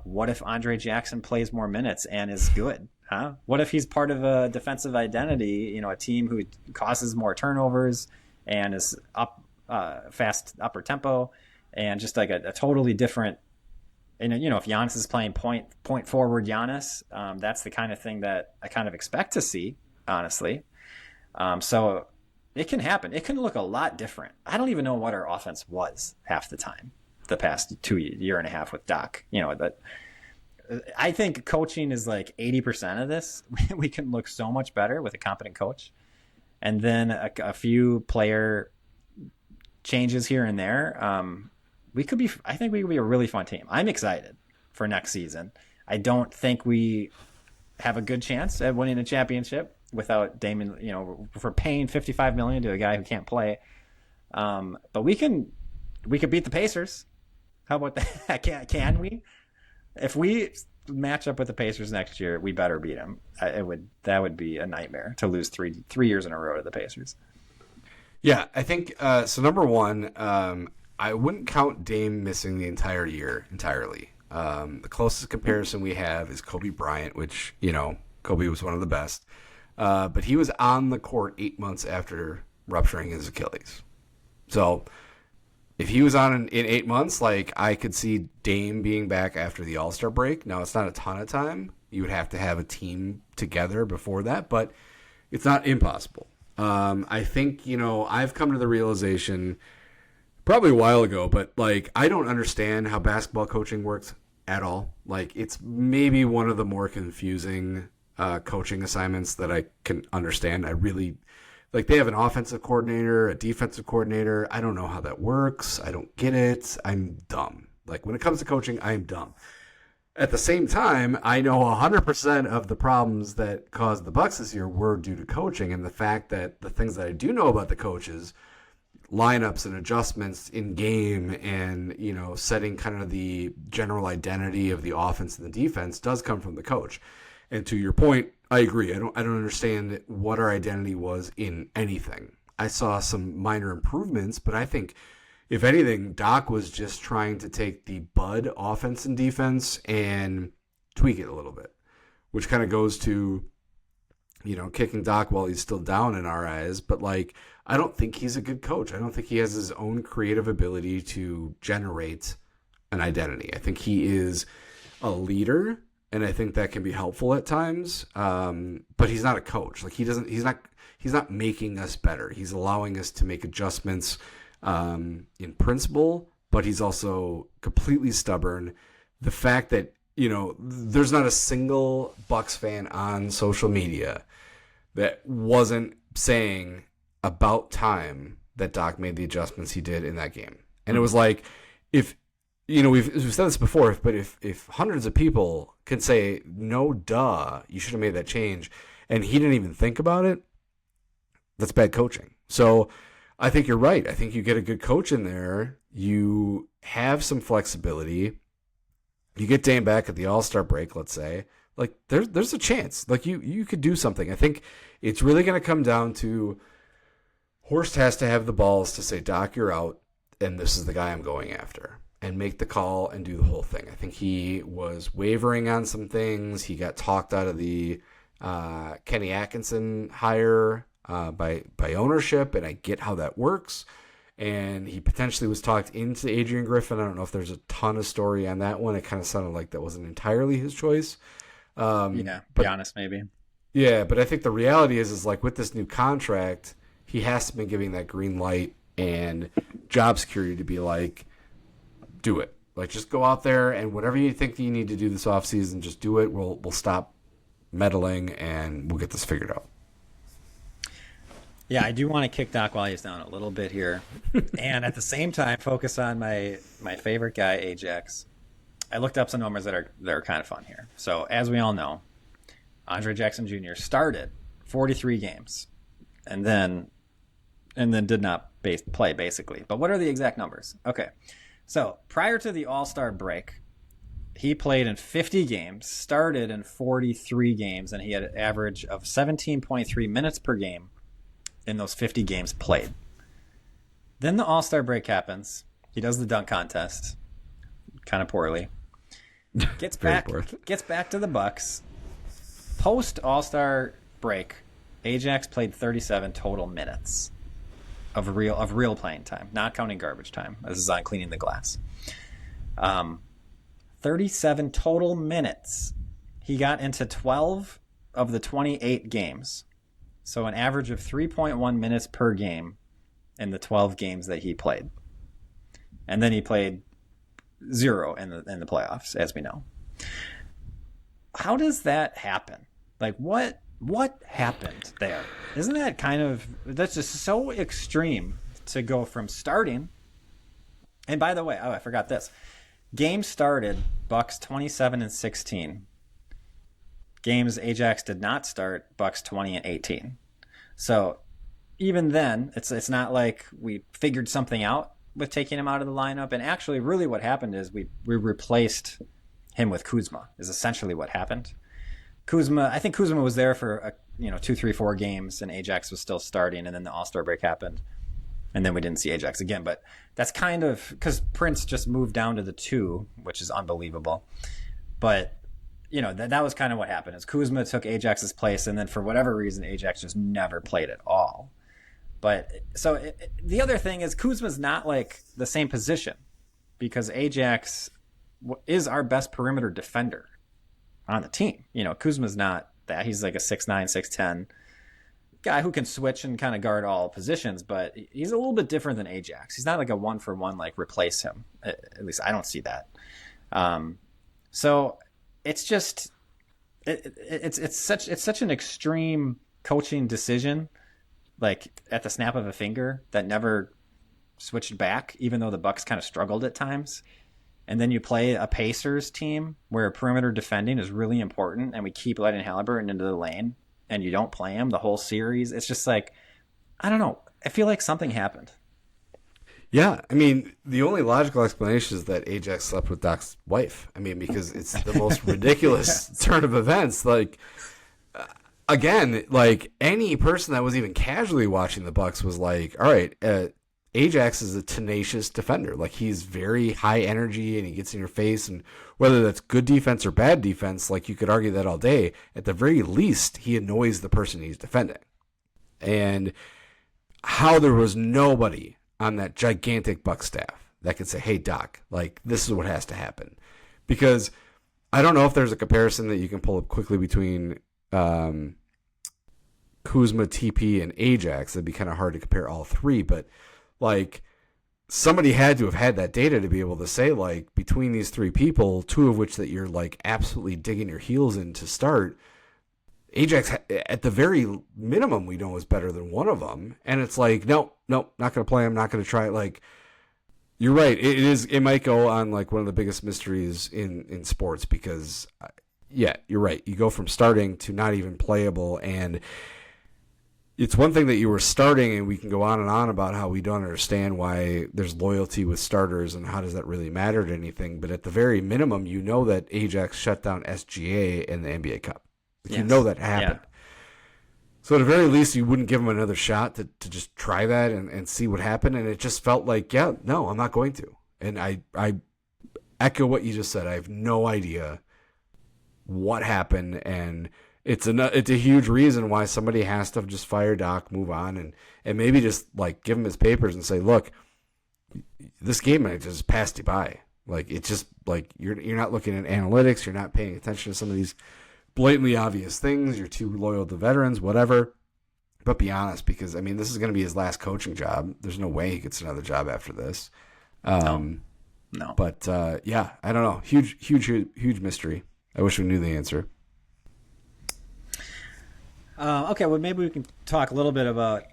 What if Andre Jackson plays more minutes and is good? Huh? What if he's part of a defensive identity, a team who causes more turnovers and is fast upper tempo and just like a totally different, and if Giannis is playing point forward Giannis, that's the kind of thing that I kind of expect to see, honestly. So it can happen. It can look a lot different. I don't even know what our offense was half the time the past year and a half with Doc. That I think coaching is like 80% of this. We can look so much better with a competent coach, and then a few player changes here and there. I think we could be a really fun team. I'm excited for next season. I don't think we have a good chance at winning a championship without Damon, for paying $55 million to a guy who can't play. But we could beat the Pacers. How about that? Can we? If we match up with the Pacers next year, we better beat them. That would be a nightmare to lose three years in a row to the Pacers. Yeah, I think so. Number one, I wouldn't count Dame missing the entire year entirely. The closest comparison we have is Kobe Bryant, which, Kobe was one of the best. But he was on the court 8 months after rupturing his Achilles. So if he was on in 8 months, like, I could see Dame being back after the All-Star break. Now, it's not a ton of time. You would have to have a team together before that, but it's not impossible. I think, I've come to the realization probably a while ago, but like, I don't understand how basketball coaching works at all. Like, it's maybe one of the more confusing coaching assignments that I can understand. I really, like, they have an offensive coordinator, a defensive coordinator. I don't know how that works. I don't get it. I'm dumb. Like, when it comes to coaching, I am dumb. At the same time, I know 100% of the problems that caused the Bucks this year were due to coaching, and the fact that the things that I do know about the coaches, lineups and adjustments in game and, setting kind of the general identity of the offense and the defense does come from the coach. And to your point, I agree. I don't understand what our identity was in anything. I saw some minor improvements, but I think, if anything, Doc was just trying to take the Bud offense and defense and tweak it a little bit, which kind of goes to, kicking Doc while he's still down in our eyes. But, like, I don't think he's a good coach. I don't think he has his own creative ability to generate an identity. I think he is a leader, and I think that can be helpful at times. But he's not a coach. Like, he's not making us better. He's allowing us to make adjustments in principle, but he's also completely stubborn. The fact that, there's not a single Bucks fan on social media that wasn't saying about time that Doc made the adjustments he did in that game. And it was like, if, we've said this before, but if hundreds of people can say, no, duh, you should have made that change, and he didn't even think about it, that's bad coaching. So I think you're right. I think you get a good coach in there. You have some flexibility. You get Dame back at the All-Star break, let's say. Like, there's a chance. Like, you could do something. I think it's really going to come down to Horst has to have the balls to say, Doc, you're out, and this is the guy I'm going after, and make the call and do the whole thing. I think he was wavering on some things. He got talked out of the Kenny Atkinson hire by ownership, and I get how that works. And he potentially was talked into Adrian Griffin. I don't know if there's a ton of story on that one. It kind of sounded like that wasn't entirely his choice. Be honest, maybe. Yeah, but I think the reality is like with this new contract, he has to be giving that green light and job security to be like, do it. Like, just go out there and whatever you think you need to do this offseason, just do it. We'll stop meddling and we'll get this figured out. Yeah, I do want to kick Doc while he's down a little bit here. And at the same time, focus on my favorite guy, Ajax. I looked up some numbers that are kind of fun here. So, as we all know, Andre Jackson Jr. started 43 games and then did not play, basically. But what are the exact numbers? Okay. So, prior to the All-Star break, he played in 50 games, started in 43 games, and he had an average of 17.3 minutes per game in those 50 games played. Then the All-Star break happens. He does the dunk contest, kind of poorly. Gets back to the Bucks. Post All-Star break, Ajax played 37 total minutes of real playing time, not counting garbage time. This is on cleaning the glass. 37 total minutes. He got into 12 of the 28 games. So an average of 3.1 minutes per game in the 12 games that he played. And then he played 0 in the playoffs, as we know. How does that happen? Like, what happened there? Isn't that that's just so extreme to go from starting. And by the way, I forgot this. Game started, Bucks 27-16. Games Ajax did not start, Bucks 20-18. So even then, it's not like we figured something out with taking him out of the lineup. And actually, really what happened is we replaced him with Kuzma, is essentially what happened. I think Kuzma was there for 2, 3, 4 games, and Ajax was still starting, and then the All-Star break happened. And then we didn't see Ajax again. But that's kind of because Prince just moved down to the 2, which is unbelievable. But that was kind of what happened. Is Kuzma took Ajax's place, and then for whatever reason, Ajax just never played at all. But so the other thing is Kuzma's not like the same position because Ajax is our best perimeter defender on the team. Kuzma's not that. He's like a 6'9", 6'10" guy who can switch and kind of guard all positions, but he's a little bit different than Ajax. He's not like a 1-for-1, like replace him. At least I don't see that. So it's just it's such an extreme coaching decision, like at the snap of a finger, that never switched back, even though the Bucks kind of struggled at times. And then you play a Pacers team where perimeter defending is really important, and we keep letting Halliburton into the lane, and you don't play him the whole series. It's just like, I don't know. I feel like something happened. Yeah, I mean, the only logical explanation is that Ajax slept with Doc's wife. I mean, because it's the most ridiculous turn of events. Like, again, like any person that was even casually watching the Bucks was like, all right, Ajax is a tenacious defender. Like, he's very high energy and he gets in your face. And whether that's good defense or bad defense, like you could argue that all day. At the very least, he annoys the person he's defending. And how there was nobody on that gigantic Buck staff that could say, hey, Doc, like, this is what has to happen. Because I don't know if there's a comparison that you can pull up quickly between Kuzma, TP, and Ajax. It'd be kind of hard to compare all three, but like, somebody had to have had that data to be able to say, like, between these three people, 2 of which that you're like absolutely digging your heels in to start, Ajax, at the very minimum, we know is better than one of them. And it's like, no, not going to play him, not going to try it. Like, you're right. It might go on like one of the biggest mysteries in sports because, yeah, you're right. You go from starting to not even playable. And it's one thing that you were starting, and we can go on and on about how we don't understand why there's loyalty with starters and how does that really matter to anything. But at the very minimum, you know that Ajax shut down SGA in the NBA Cup. Like, you know that happened. Yeah. So at the very least, you wouldn't give him another shot to just try that and see what happened. And it just felt like, no, I'm not going to. And I echo what you just said. I have no idea what happened, and it's a huge reason why somebody has to just fire Doc, move on, and maybe just like give him his papers and say, look, this game just passed you by. Like, it's just like you're not looking at analytics, you're not paying attention to some of these blatantly obvious things, you're too loyal to veterans, whatever. But be honest, because I mean, this is going to be his last coaching job. There's no way he gets another job after this. No. But yeah, I don't know. Huge mystery. I wish we knew the answer. Okay, well, maybe we can talk a little bit about,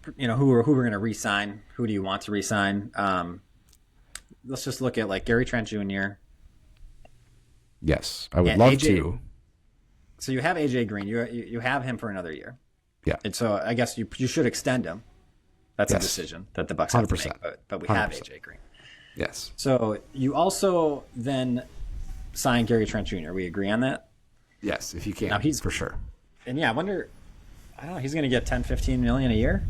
who we're going to re-sign. Who do you want to re-sign? Let's just look at like Gary Trent Jr. Yes, I would love to. So you have AJ Green. You have him for another year. Yeah. And so I guess you should extend him. That's a decision that the Bucks have to make. But we have AJ Green. Yes. So you also then sign Gary Trent Jr. We agree on that? Yes, if you can. Now for sure. And yeah, I don't know, he's going to get 10-15 million a year,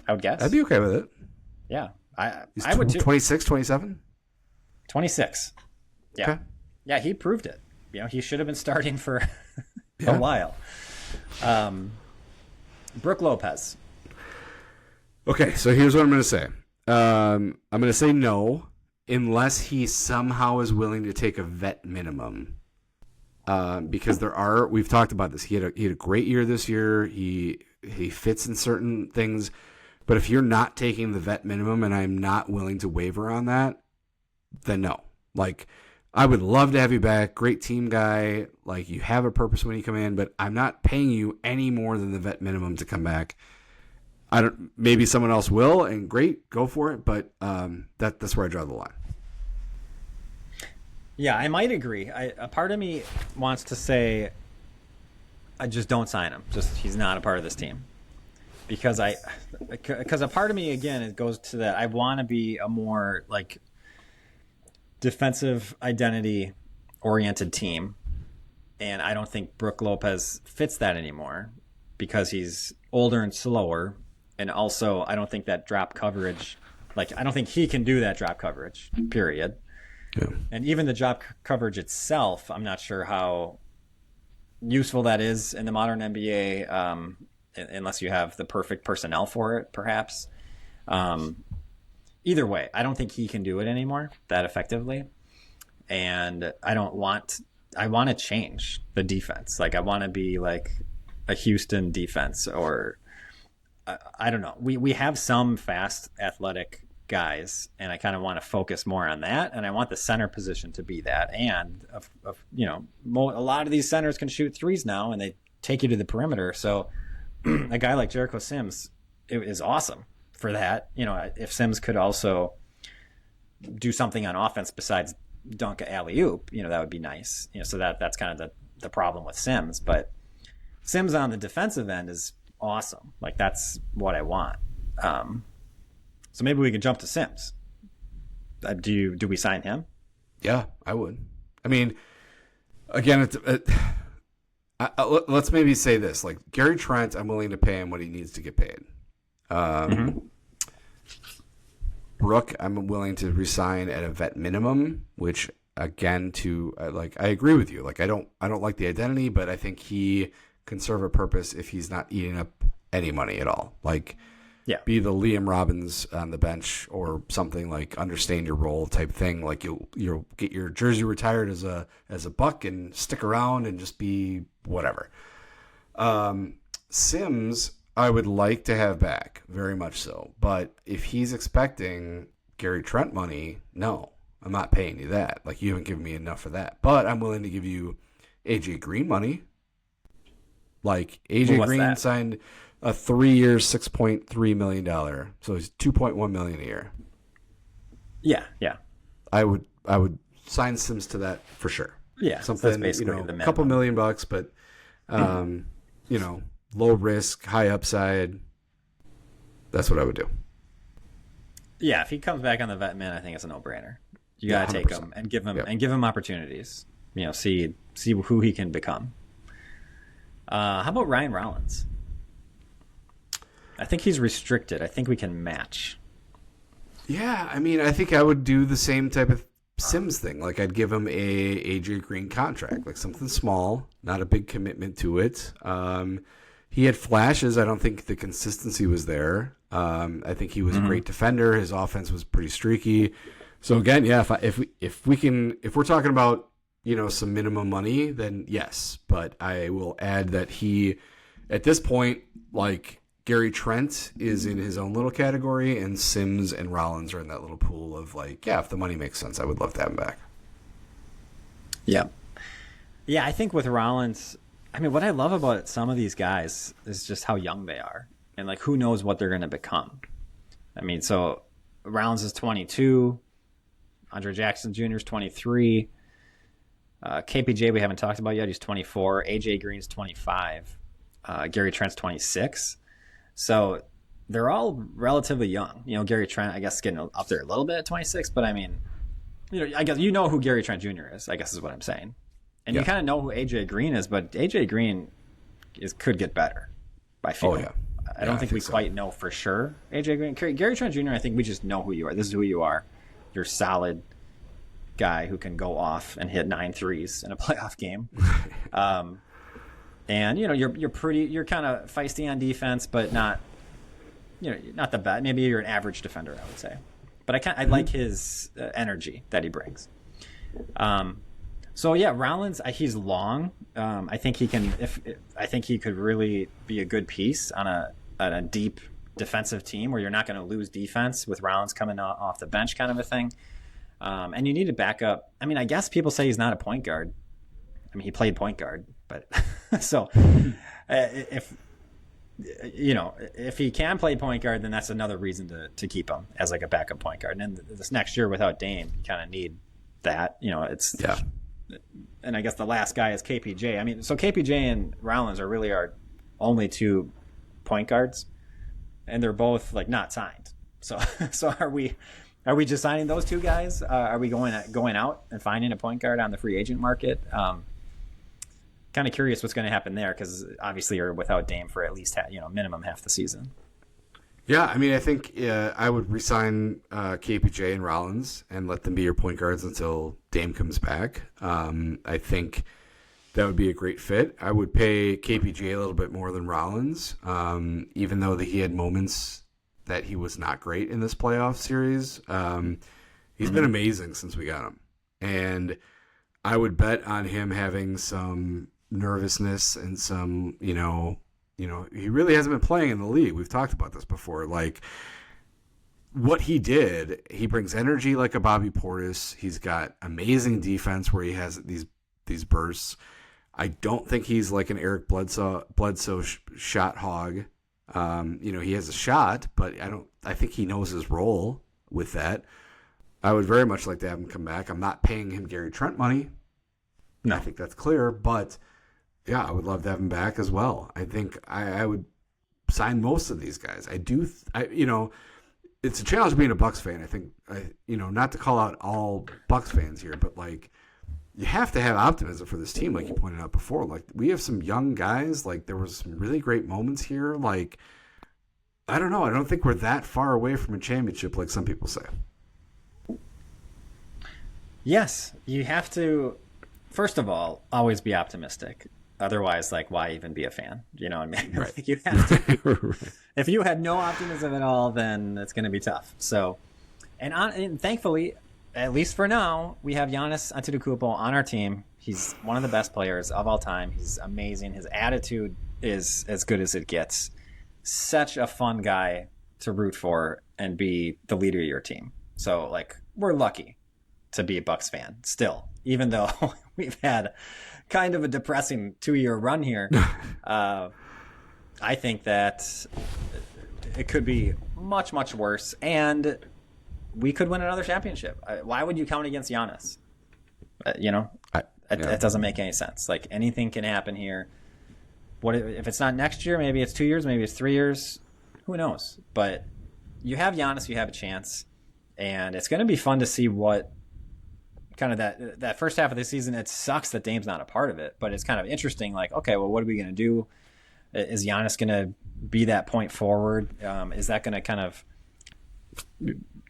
I would guess. I'd be okay with it. Yeah. I would too. 26, 27? 26. Yeah. Okay. Yeah, he proved it. He should have been starting for a while. Brook Lopez. Okay, so here's what I'm going to say. I'm going to say no, unless he somehow is willing to take a vet minimum. Because we've talked about this. He had a great year this year. He fits in certain things, but if you're not taking the vet minimum and I'm not willing to waver on that, then no. Like, I would love to have you back. Great team guy. Like, you have a purpose when you come in, but I'm not paying you any more than the vet minimum to come back. Maybe someone else will, and great, go for it. But that's where I draw the line. Yeah, I might agree. A part of me wants to say, I just don't sign him. Just, he's not a part of this team. Because a part of me, again, it goes to that I want to be a more like defensive identity oriented team, and I don't think Brook Lopez fits that anymore because he's older and slower, and also I don't think that drop coverage, I don't think he can do that drop coverage, period. Yeah. And even the drop coverage itself, I'm not sure how useful that is in the modern NBA, unless you have the perfect personnel for it, perhaps. Either way, I don't think he can do it anymore that effectively. And I want to change the defense. I want to be like a Houston defense, or I don't know. We have some fast athletic guys, and I kind of want to focus more on that, and I want the center position to be that. And a lot of these centers can shoot threes now, and they take you to the perimeter. So a guy like Jericho Sims is awesome for that. If Sims could also do something on offense besides dunk a alley-oop, that would be nice. So that's kind of the problem with Sims. But Sims on the defensive end is awesome. That's what I want. So maybe we could jump to Sims. Do we sign him? Yeah, I would. I mean, again, let's maybe say this. Like, Gary Trent, I'm willing to pay him what he needs to get paid. Brook, I'm willing to resign at a vet minimum, which again, I agree with you. I don't like the identity, but I think he can serve a purpose if he's not eating up any money at all. Be the Liam Robbins on the bench or something, understand your role type thing. You'll get your jersey retired as a Buck and stick around and just be whatever. Sims, I would like to have back, very much so. But if he's expecting Gary Trent money, no, I'm not paying you that. You haven't given me enough for that. But I'm willing to give you AJ Green money. AJ Green that? Signed a 3-year, $6.3 million. So he's $2.1 million a year. Yeah. I would sign Sims to that for sure. Yeah, something, so that's basically the a couple $1 million, but low risk, high upside. That's what I would do. Yeah, if he comes back on the vet min, I think it's a no-brainer. You got to take him and give him opportunities. See who he can become. How about Ryan Rollins? I think he's restricted. I think we can match. Yeah, I mean, I think I would do the same type of Sims thing. Like, I'd give him a AJ Green contract, like something small, not a big commitment to it. He had flashes. I don't think the consistency was there. I think he was a great defender. His offense was pretty streaky. So again, yeah, if we're talking about some minimum money, then yes. But I will add that he, at this point, like Gary Trent is in his own little category, and Sims and Rollins are in that little pool of like, yeah, if the money makes sense, I would love to have him back. Yeah. Yeah, I think with Rollins, I mean, what I love about some of these guys is just how young they are. And like, who knows what they're going to become. I mean, so Rollins is 22. Andre Jackson Jr. is 23. KPJ we haven't talked about yet. He's 24. AJ Green's 25. Gary Trent's 26. So they're all relatively young. Gary Trent, I guess, getting up there a little bit at 26. But I mean, I guess who Gary Trent Jr. is, I guess is what I'm saying. And you kind of know who AJ Green is, but AJ Green could get better, I feel. Oh, yeah. I don't think we quite know for sure. AJ Green. Gary Trent Jr., I think we just know who you are. This is who you are. You're a solid guy who can go off and hit 9 threes in a playoff game. And you're kind of feisty on defense, but not not the best. Maybe you're an average defender, I would say. But I like his energy that he brings. So yeah, Rollins, he's long. I think he can. I think he could really be a good piece on a deep defensive team where you're not going to lose defense with Rollins coming off the bench, kind of a thing. And you need a backup. I mean, I guess people say he's not a point guard. I mean, he played point guard, but so if he can play point guard, then that's another reason to keep him as like a backup point guard. And then this next year without Dame, you kind of need that. It's yeah. And I guess the last guy is KPJ. I mean, so KPJ and Rollins are really our only 2 point guards, and they're both like not signed. So are we just signing those 2 guys? Are we going out and finding a point guard on the free agent market? Kind of curious what's going to happen there, because obviously you're without Dame for at least minimum half the season. Yeah, I mean, I think I would resign KPJ and Rollins and let them be your point guards until Dame comes back. I think that would be a great fit. I would pay KPJ a little bit more than Rollins, even though he had moments that he was not great in this playoff series. He's been amazing since we got him. And I would bet on him having some nervousness and some, he really hasn't been playing in the league. We've talked about this before. Like, what he did, he brings energy like a Bobby Portis. He's got amazing defense where he has these bursts. I don't think he's like an Eric Bledsoe shot hog. He has a shot, but I think he knows his role with that. I would very much like to have him come back. I'm not paying him Gary Trent money. No. I think that's clear, but yeah, I would love to have him back as well. I think I would sign most of these guys. It's a challenge being a Bucks fan. I think, not to call out all Bucks fans here, but like, you have to have optimism for this team, like you pointed out before. Like, we have some young guys. Like, there was some really great moments here. Like, I don't know. I don't think we're that far away from a championship, like some people say. Yes, you have to. First of all, always be optimistic. Otherwise, like, why even be a fan? You know what I mean? Right. Like, you have to. Right. If you had no optimism at all, then it's going to be tough. So, and thankfully, at least for now, we have Giannis Antetokounmpo on our team. He's one of the best players of all time. He's amazing. His attitude is as good as it gets. Such a fun guy to root for and be the leader of your team. So, like, we're lucky to be a Bucks fan still, even though we've had kind of a depressing 2-year run here. I think that it could be much, much worse, and we could win another championship. Why would you count against Giannis? It doesn't make any sense. Like, anything can happen here. What if it's not next year? Maybe it's 2 years. Maybe it's 3 years. Who knows? But you have Giannis. You have a chance, and it's going to be fun to see what kind of that first half of the season. It sucks that Dame's not a part of it, but it's kind of interesting. Like, okay, well, what are we going to do? Is Giannis going to be that point forward? Is that going to kind of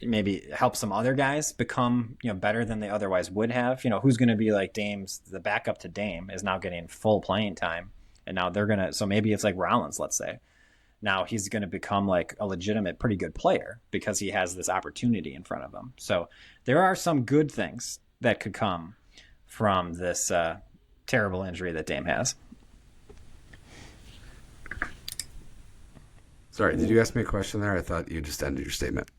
maybe help some other guys become, better than they otherwise would have? Who's going to be like Dame's, the backup to Dame is now getting full playing time. And now they're going to, so maybe it's like Rollins, let's say. Now he's going to become like a legitimate, pretty good player because he has this opportunity in front of him. So there are some good things that could come from this terrible injury that Dame has. Sorry, did you ask me a question there? I thought you just ended your statement.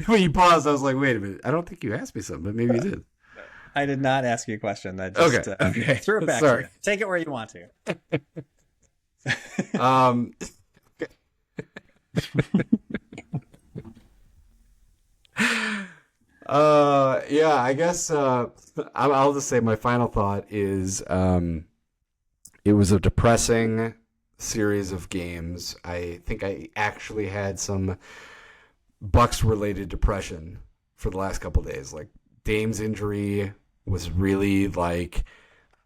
When you paused, I was like, wait a minute. I don't think you asked me something, but maybe you did. I did not ask you a question. I just okay. Threw it back to you. Take it where you want to. Yeah, I guess I'll just say my final thought is it was a depressing series of games. I think I actually had some Bucks-related depression for the last couple of days. Like, Dame's injury was really like,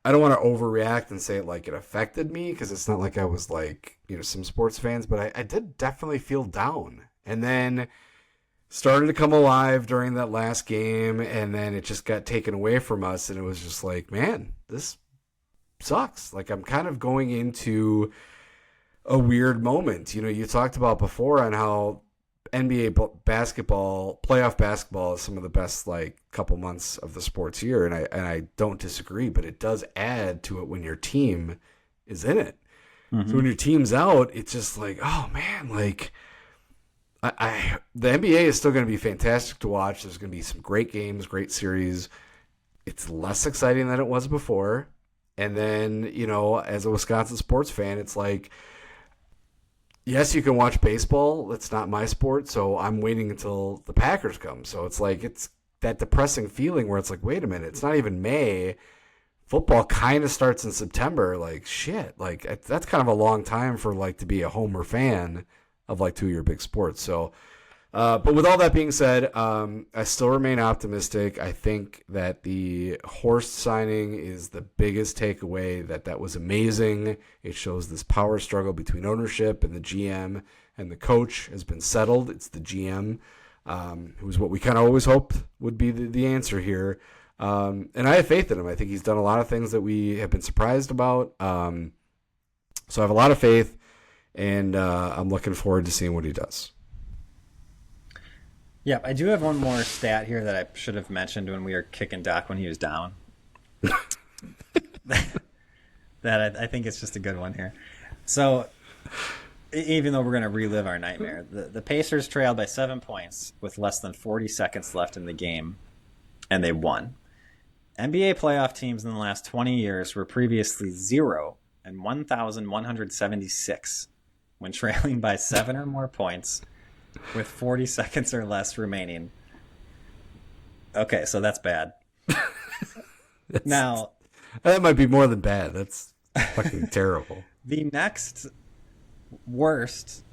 I don't want to overreact and say it affected me, because it's not like I was like, some sports fans, but I did definitely feel down. And then started to come alive during that last game, and then it just got taken away from us, and it was just like, man, this sucks. Like, I'm kind of going into a weird moment. You talked about before on how NBA basketball, playoff basketball, is some of the best couple months of the sports year, and I don't disagree, but it does add to it when your team is in it. Mm-hmm. So when your team's out, it's just like, oh man, the NBA is still going to be fantastic to watch. There's going to be some great games, great series. It's less exciting than it was before. And then, as a Wisconsin sports fan, it's like, yes, you can watch baseball. It's not my sport, so I'm waiting until the Packers come. So it's like, it's that depressing feeling where it's like, wait a minute, it's not even May. Football kind of starts in September. Like, shit. Like, that's kind of a long time for to be a homer fan of two of your big sports. So, but with all that being said, I still remain optimistic. I think that the Horst signing is the biggest takeaway, that was amazing. It shows this power struggle between ownership and the GM, and the coach has been settled. It's the GM, who was what we kind of always hoped would be the answer here. And I have faith in him. I think he's done a lot of things that we have been surprised about. So I have a lot of faith, and I'm looking forward to seeing what he does. Yeah, I do have one more stat here that I should have mentioned when we were kicking Doc when he was down. that I think it's just a good one here. So, even though we're going to relive our nightmare, the Pacers trailed by 7 points with less than 40 seconds left in the game, and they won. NBA playoff teams in the last 20 years were previously 0 and 1,176 when trailing by 7 or more points with 40 seconds or less remaining. Okay, so that's bad. Now, that might be more than bad. That's fucking terrible. The next worst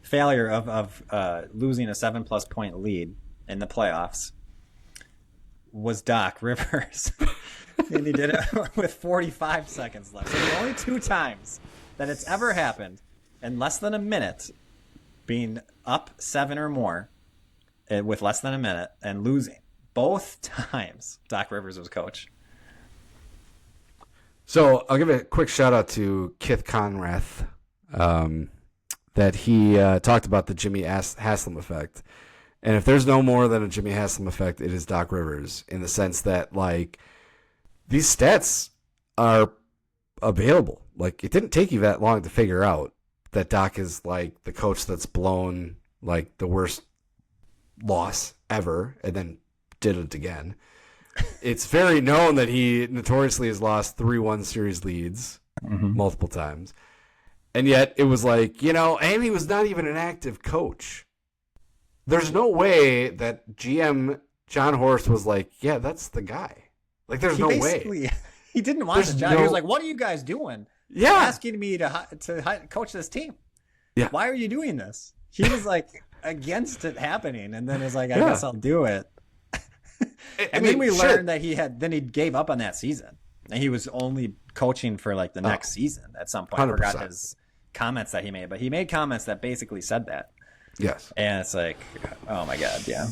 failure of losing a 7+ point lead in the playoffs was Doc Rivers. And he did it with 45 seconds left. So the only 2 times that it's ever happened in less than a minute, being up 7 or more with less than a minute and losing. Both times Doc Rivers was coach. So I'll give a quick shout out to Kith Conrath, that he talked about the Jimmy Haslam effect. And if there's no more than a Jimmy Haslam effect, it is Doc Rivers, in the sense that these stats are available. It didn't take you that long to figure out that Doc is the coach that's blown the worst loss ever and then did it again. It's very known that he notoriously has lost 3-1 series leads multiple times. And yet it was and he was not even an active coach. There's no way that GM John Horst was yeah, that's the guy. Like, there's He no basically way. he didn't want the job. He was like, "What are you guys doing? Yeah. Asking me to coach this team? Yeah. Why are you doing this?" He was like against it happening, and then was like, "I Yeah. guess I'll do it." And then we learned that he gave up on that season, and he was only coaching for like the next season at some point. 100%. I forgot his comments that he made, but he made comments that basically said that. Yes. And it's like, oh my God, yeah.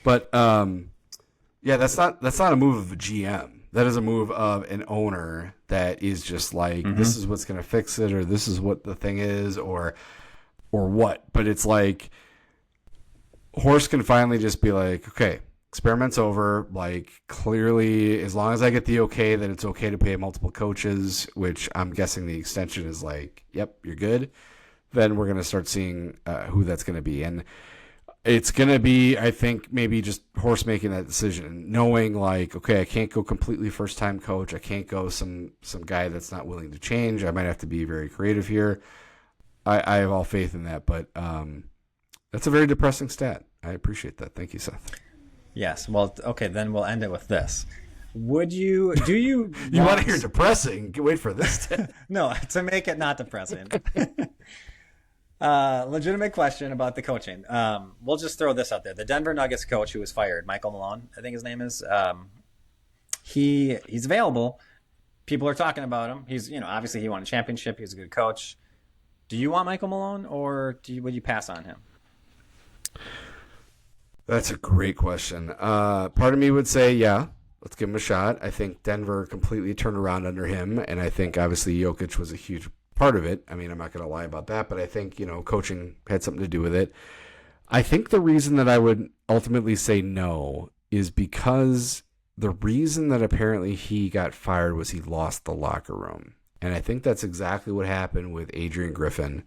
But yeah, that's not a move of a GM. That is a move of an owner that is just like, this is what's going to fix it, or this is what the thing is, or what. But it's like, Horst can finally just be like, okay, experiment's over. Like, clearly, as long as I get the okay that it's okay to pay multiple coaches, which I'm guessing the extension is like, yep, you're good, then we're going to start seeing who that's going to be. And it's going to be, I think, maybe just Horst making that decision, knowing like, okay, I can't go completely first-time coach. I can't go some guy that's not willing to change. I might have to be very creative here. I have all faith in that, but that's a very depressing stat. I appreciate that. Thank you, Seth. Yes. Well, okay, then we'll end it with this. Do you you want to hear depressing? Wait for this. No, to make it not depressing. Legitimate question about the coaching. We'll just throw this out there. The Denver Nuggets coach who was fired, Michael Malone, I think his name is, he's available. People are talking about him. He's, obviously he won a championship. He's a good coach. Do you want Michael Malone, or would you pass on him? That's a great question. Part of me would say, yeah, let's give him a shot. I think Denver completely turned around under him, and I think obviously Jokic was a huge part of it. I mean, I'm not going to lie about that, but I think, coaching had something to do with it. I think the reason that I would ultimately say no is because the reason that apparently he got fired was he lost the locker room. And I think that's exactly what happened with Adrian Griffin.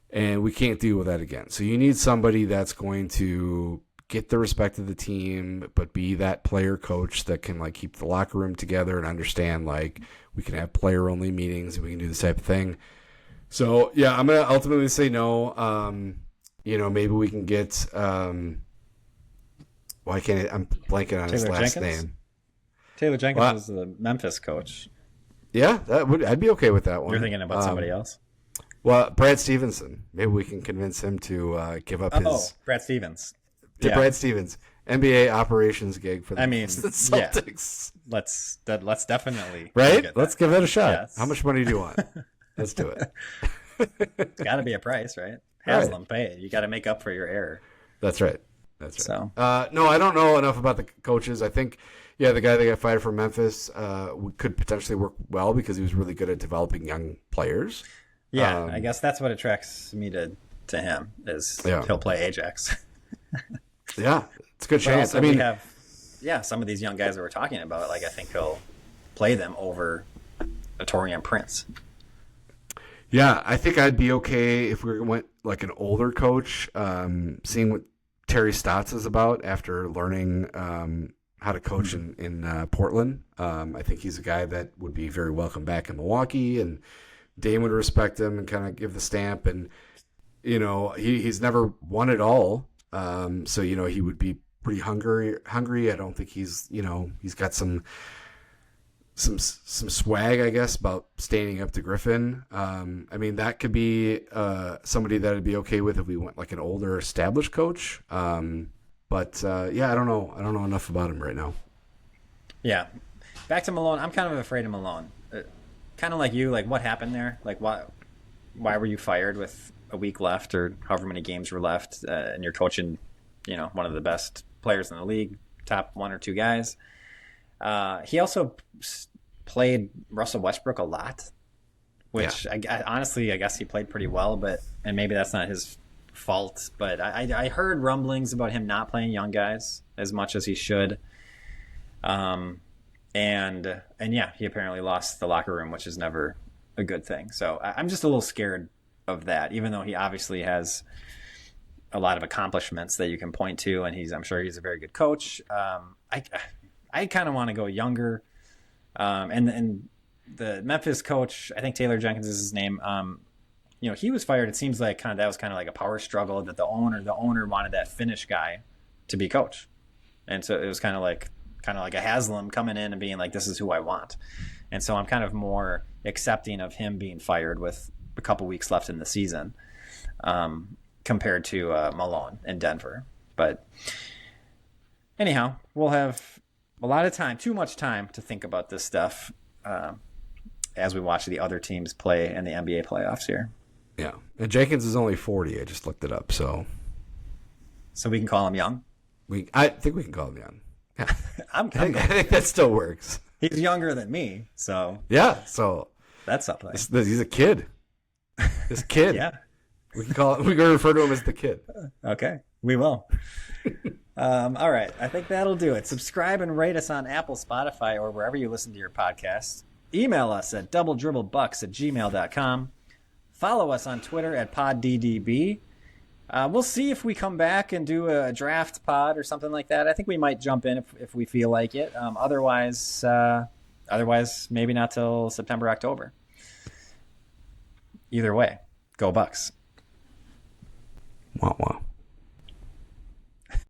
And we can't deal with that again. So you need somebody that's going to get the respect of the team, but be that player coach that can like keep the locker room together and understand like we can have player only meetings and we can do this type of thing. So yeah, I'm gonna ultimately say no. Maybe we can get why can't I'm blanking on his last name. Taylor Jenkins was the Memphis coach. Yeah, I'd be okay with that one. You're thinking about somebody else? Well, Brad Stevenson. Maybe we can convince him to give up his. Brad Stevens. Brad Stevens, NBA operations gig for the Celtics. Yeah. Let's definitely Let's give it a shot. Yes. How much money do you want? Let's do it. It's got to be a price, right? Haslam, pay it. You got to make up for your error. That's right. So, no, I don't know enough about the coaches. I think, the guy that got fired from Memphis could potentially work well because he was really good at developing young players. Yeah, I guess that's what attracts me to him is he'll play Ajax. Yeah, it's a good chance. I mean, we have, some of these young guys that we're talking about. Like, I think he'll play them over a Taurean Prince. Yeah, I think I'd be okay if we went like an older coach, seeing what Terry Stotts is about after learning how to coach in Portland. I think he's a guy that would be very welcome back in Milwaukee, and Dame would respect him and kind of give the stamp. And he's never won it all. So, he would be pretty hungry. I don't think he's got some swag, I guess, about standing up to Griffin. I mean, that could be somebody that I'd be okay with if we went like an older established coach. But I don't know. I don't know enough about him right now. Yeah. Back to Malone. I'm kind of afraid of Malone. Kind of like you, like what happened there? Like why were you fired with a week left or however many games were left, and you're coaching, one of the best players in the league, top one or two guys. He also played Russell Westbrook a lot, which I guess he played pretty well, and maybe that's not his fault, but I heard rumblings about him not playing young guys as much as he should. And he apparently lost the locker room, which is never a good thing. So I'm just a little scared of that, even though he obviously has a lot of accomplishments that you can point to, and I'm sure he's a very good coach. I kind of want to go younger. And the Memphis coach, I think Taylor Jenkins is his name. He was fired. It seems like that was kind of like a power struggle that the owner wanted that Finnish guy to be coach. And so it was kind of kind of like a Haslam coming in and being like, this is who I want. And so I'm kind of more accepting of him being fired with a couple weeks left in the season compared to Malone in Denver. But anyhow, we'll have a lot of time, too much time to think about this stuff as we watch the other teams play in the NBA playoffs here. Yeah. And Jenkins is only 40. I just looked it up. So we can call him young? I think we can call him young. Yeah. I think that still works. He's younger than me, so yeah. So that's something. He's a kid. This kid. Yeah. We can refer to him as the kid. Okay, we will. All right, I think that'll do it. Subscribe and rate us on Apple, Spotify, or wherever you listen to your podcasts. Email us at doubledribblebucks@gmail.com. Follow us on Twitter at podddb. We'll see if we come back and do a draft pod or something like that. I think we might jump in if we feel like it. Otherwise, maybe not till September, October. Either way, go Bucks. Wah, wah.